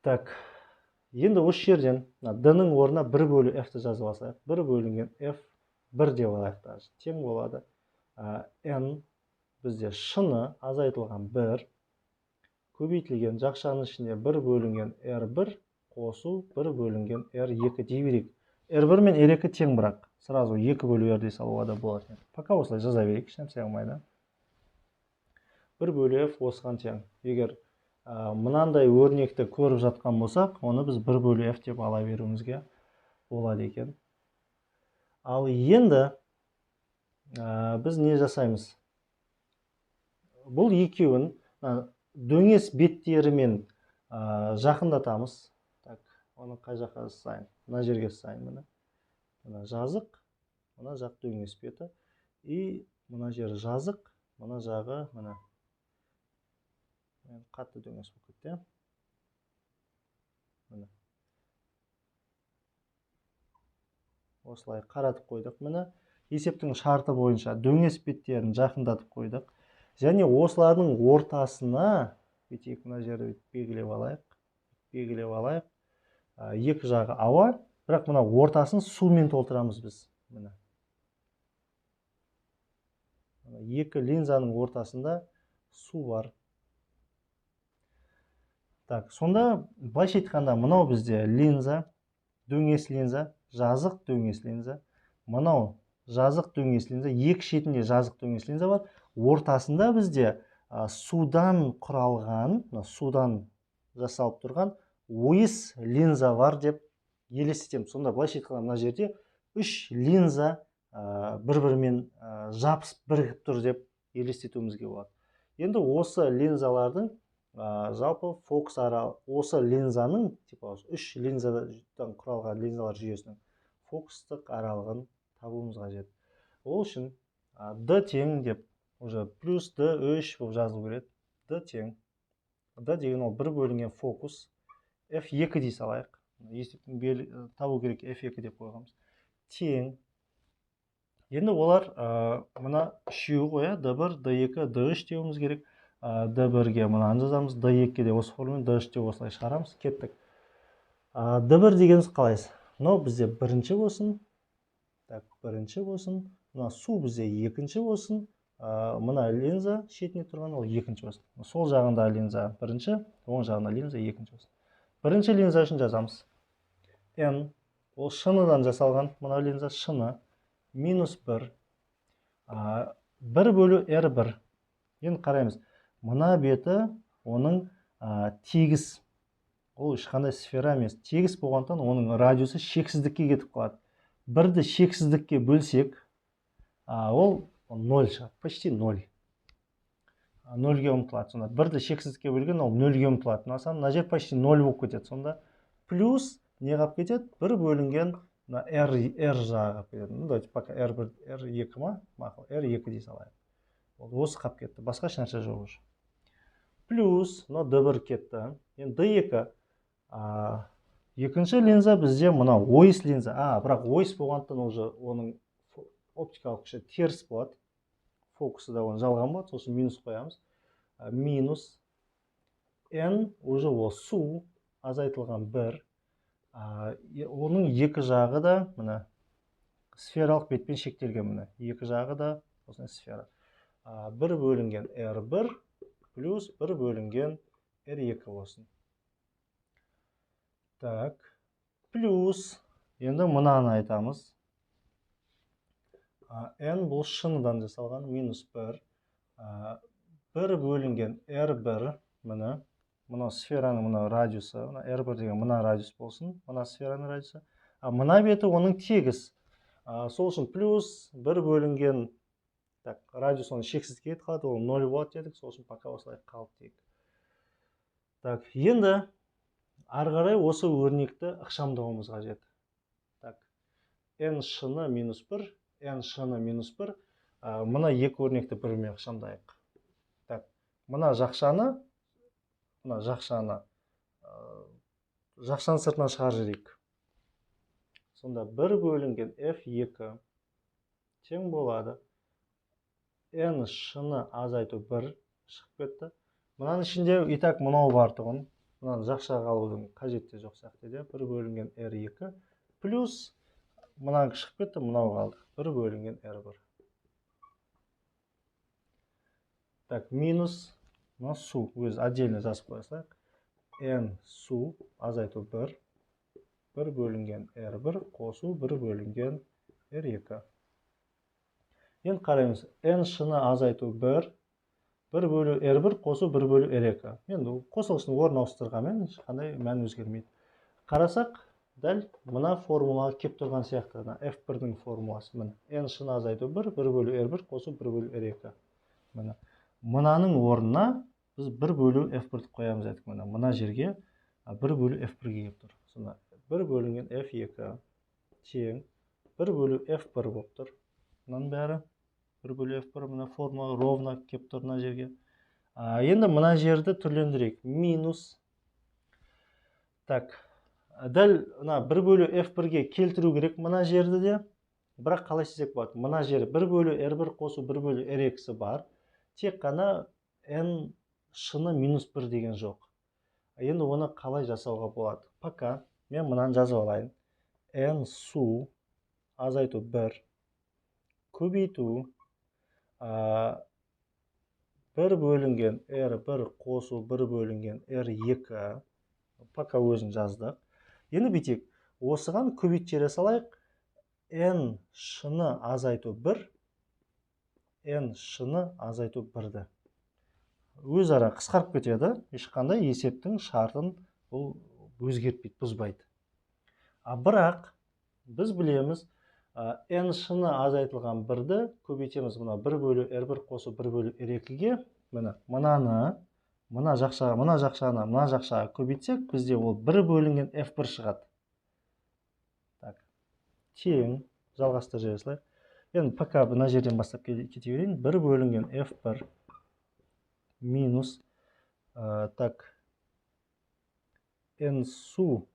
Так, енді осы жерден D-ның орнына 1/f-ті жазып алсақ, 1 бөлінген f1 деп алайық, тең болады. N бізде шыны азайтылған 1, көбейтілген жақшаның ішінде 1 бөлінген R1 қосу 1 бөлінген R2 дей берейік. R1 мен R2 тең, бірақ сразу 2 бөлу R дей салуға да болады. Пока осылай жаза берейік, ешнәрсе қылмайды. 1 бөлу f осыған тең. Егер мынандай өрнекті көріп жатқан болсақ, оны біз 1 бөлу f деп ала беруімізге болады екен. Ал енді біз не жасаймыз? Бұл екеуін дөңес беттерімен жақындатамыз. Так, оны қай жаққа жасайын? Мына жерге жасайын. Мына жазық, мына жақ дөңес беті. И мына жері жазық, мына жағы мына. Қатты дөңес болып кетті. Осылай қаратып қойдық. Міне есептің шарты бойынша дөңес беттерін жақындатып қойдық. Және осылардың ортасына, мына жерді белгілеп алайық. Екі жағы ауа, бірақ мына ортасын сумен толтырамыз біз. Екі линзаның ортасында су бар. Так, сонда былайша айтқанда мынау бізде линза, дөңес линза, жазық дөңес линза. Мынау жазық дөңес линза, екі шетінде жазық дөңес линза бар. Ортасында бізде судан құралған, судан жасалып тұрған ойыс линза бар деп елестетеміз. Сонда былайша айтқанда мына жерде 3 линза бір-бірімен жабысып бірігіп тұр деп елестетуімізге болады. Енді осы линзалардың жалпы фокус аралық, осы линзаның, 3 линзадан құралған линзалар жүйесінің фокустық аралығын табуымыз қажет. Ол үшін D тең деп, уже плюс D3 болып жазылу керек. D тең. D деген ол 1 бөлінген фокус. F2 дей салайық. Есептің табу керек, F2 деп қойғанбыз. Тең. Енді олар мына үшеуі қоя, D1, D2, D3 деуіміз керек. D1-ге мұнаны жазамыз, D2-ге де осы формулямен, D3-те осылай шығарамыз, кеттік. D1 дегеніміз қалайыз? Мынау бізде бірінші болсын. Так, бірінші болсын. Мына су бізде екінші болсын. Мына линза шетіне тұрған, ол екінші болсын. Сол жағында линза бірінші, оң жағында линза екінші болсын. Бірінші линза үшін жазамыз. N, ол шыныдан жасалған, мына линза шыны, минус 1. 1 бөлу R1. Енді қараймыз. Мына беті оның тегіс. Ол ешқандай сфера емес. Тегіс болғандықтан оның радиусы шексіздікке кетіп қалады. Бірді шексіздікке бөлсек, ол 0 шығады, почти 0. 0-ге ұмтылады. Сонда бірді шексіздікке бөлген, ол 0-ге ұмтылады. Мына жер почти 0 болып кетеді. Сонда плюс не қап кетеді? 1 бөлінген R жағы кетеді. Давайте пока R1, R2 ма? Мақұл, R2 дей салайық. Осы қап кетті. Басқа ешнәрсе жоқ уже. Плюс, D1 кетті. Енді D2. Екінші линза бізде мына ойыс линза. Бірақ ойыс болғандықтан уже оның оптикалық күші теріс болады. Фокусы да оны жалған болады. Сосын минус қоямыз. Минус N уже ол су азайтылған 1. Оның екі жағы да мына сфералық бетпен шектелген міне. Екі жағы да осындай сфера. 1 бөлінген R1 плюс 1 бөлінген R2 болсын. Так, плюс, енді мынаны айтамыз. N бұл шыныдан жасалған минус 1. 1 бөлінген R1, мына сфераның мына радиусы, R1 деген мына радиус болсын, мына сфераның радиусы. Мына беті оның тегіс. Сол үшін плюс 1 бөлінген, так, радиус оны шексіз кетіп қалады, ол 0 болады дедік, сол үшін пока осылай қалып дейік. Так, енді ары қарай осы өрнекті ықшамдауымыз қажет. Так, n шыны минус 1, n шыны минус 1, мына екі өрнекті бірімен ықшамдайық. Так, мына жақшаны сыртынан шығарып жіберейік. Сонда 1 бөлінген f2 тең болады. n шыны азайту 1 шығып кетті. Мұнаның ішінде итак мынау бар тұғын. Мынаны жақша қалудың қажетті жоқ сияқты де. 1 бөлінген r2 плюс мынау шығып кетті, мынау қалды. 1 бөлінген r1. Так, минус мына су өз отдельно жазып қойсақ. n су азайту 1. 1 бөлінген r1 қосу 1 бөлінген r2. Енді қараймыз. n шыны азайту 1. 1 бөлі r1 қосу 1 бөлі r2. Енді қосылғышын орын ауыстырғанмен ешқандай мән өзгермейді. Қарасақ, дәл мына формулаға кеп тұрған сияқты. f1-дің формуласы. n шыны азайту 1. 1 бөлі r1 қосу 1 бөлі r2. Мынаның орнына біз 1 бөлі f1-ді қоямыз әдік. Мына жерге 1 бөлі f1-ге кеп тұр. Сонда 1 бөлінген f2 тең 1 бөлі f1 болып тұр. Мұның бәрі 1 бөлі f1 мына формула ровно кеп тұр мына жерге. Енді мына жерді түрлендірейік. Минус. Так, дәл 1 бөлі f1-ге келтіру керек мына жерді де. Бірақ қалай істесек болады? Мына жері 1 бөлі r1 қосу 1 бөлі r2 бар. Тек қана n шыны минус 1 деген жоқ. Енді оны қалай жасауға болады? Пока мен мынаны жазып алайын. n су азайту 1 көбейту 1 бөлінген r1 қосу 1 бөлінген r2. Пока өзін жаздық. Енді бетек, осыған көбейтчері салайық. n шыны азайту 1. n шыны азайту 1-ді. Өзара қысқарып кетеді. Ешқандай есептің шартын бұл өзгертпейді, бұзбайды. Бірақ біз білеміз, n шыны азайтылған 1-ді көбейтеміз мына 1 бөлі r1 қосу 1 бөлі r2-ге. Мынаны, мына жақшаға көбейтсек, бізде ол 1 бөлінген f1 шығады. Так, тең, жалғастыр жіберсек. Енді пока мына жерден бастап кете берейін. 1 бөлінген f1 минус, так, n су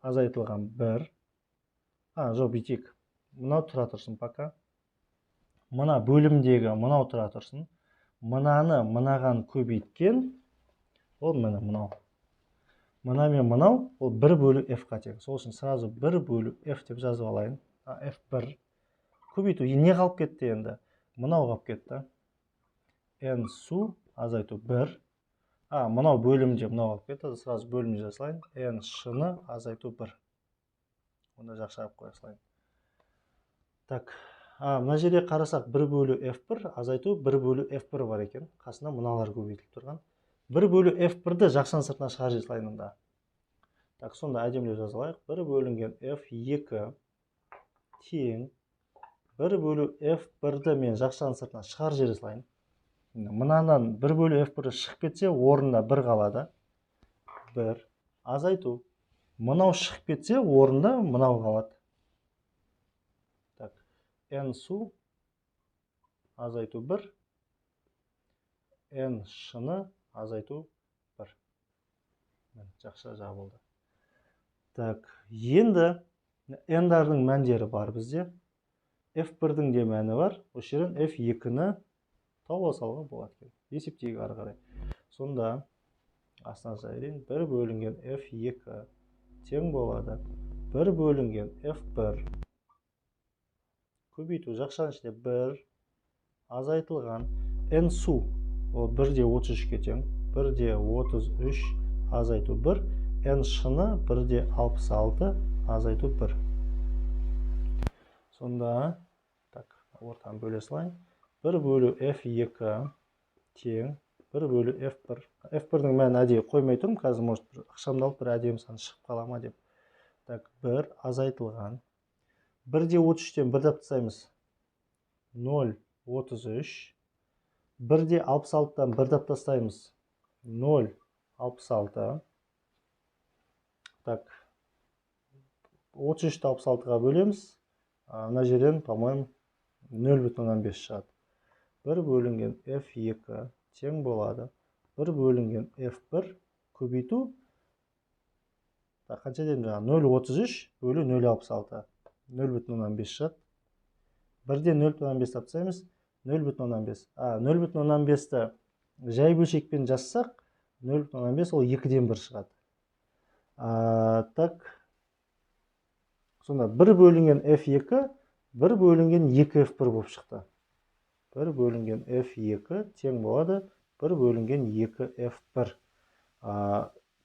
азайтылған 1. Жоқ, бетек. Мынау тұра тұрсын пока. Мына бөлімдегі мынау тұра тұрсын. Мынаны мынаған көбейткен, ол мынау. Мына мен мынау, ол 1 бөлі f-қа тең. Сол үшін сразу 1 бөлі f деп жазып алайын. f1 көбейту. Не қалып кетті енді? Мынау қалып кетті. n су азайту 1. Мынау бөлімде мынау қалып кетті. Сразу бөлімде жасылайын. n шыны азайту 1. Оны жақшағып қойсылайын. Так, мына жерде қарасақ 1 бөлі f1 азайту 1 бөлі f1 бар екен. Қасында мыналар көбейтіліп тұрған. 1 бөлі f1-ді жақшаның сыртына шығар жесілайынында. Так, сонда әдемілеу жазалайық. 1 бөлінген f2 тең 1 бөлі f1-ді мен жақшаның сыртына шығар жесілайын. Мынанан 1 бөлі f1 шығып кетсе, орнында 1 қалады. 1 азайту. Мынау шығып кетсе, орнында мынау қалады. Так, n су азайту 1. n шыны азайту 1. Жақша жабылды. Так, енді n-дардың мәндері бар бізде. f1-дің де мәні бар. Осы жерден f2-ні тауып салуға болады. Есептейік ары қарай. Сонда астына жазайын. 1 бөлінген f2 тең болады 1 бөлінген f1 көбейту жақшаның ішінде 1 азайтылған n су ол 1/33-ке тең. 1/33 азайту 1, n шыны 1/66 азайту 1. Сонда, так, ортаны бөле салайын. 1 бөлу f2 тең 1 бөлу f1. f1-дің мәнін әдейі қоймай тұрмын, қазір может ықшамды алып бір әдемі сан шығып қала ма деп. Так, 1 азайтылған 1/33-тен 1 тастаймыз. 0,33. 1/66-дан 1 тастаймыз. 0,66. Так, 33-ті 66-ға бөлеміз. Мына жерден, по-моему, 0,5 шығады. 1 бөлінген f2 тең болады. 1 бөлінген f1 көбейту. Қанша дедім жаңа? 0,33 бөлу 0,66. 0,5 шығады. 1-ден 0,5 тапсаймыз. 0,5. 0,5-ті жай бөлшекпен жазсақ, 0,5 ол 2-ден 1 шығады. Так, сонда 1 бөлінген f2, 1 бөлінген 2f1 болып шықты. 1 бөлінген f2 тең болады, 1 бөлінген 2f1.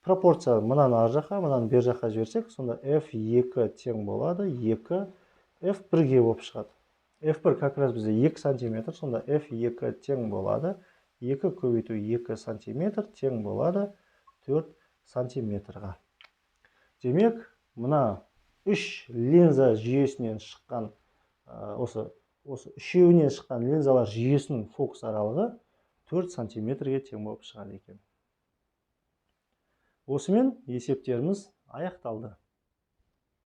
Пропорция мынаны ар жаққа, мынаны бер жаққа жіберсек, сонда f2 тең болады, 2f1-ге болып шығады. f1 как раз бізде 2 см, сонда f2 тең болады, 2 көбейту 2 см тең болады 4 сантиметрға. Демек, мына 3 линза жүйесінен шыққан, осы үшеуінен шыққан линзалар жүйесінің фокус аралығы 4 сантиметрге тең болып шығады екен. Осымен есептеріміз аяқталды.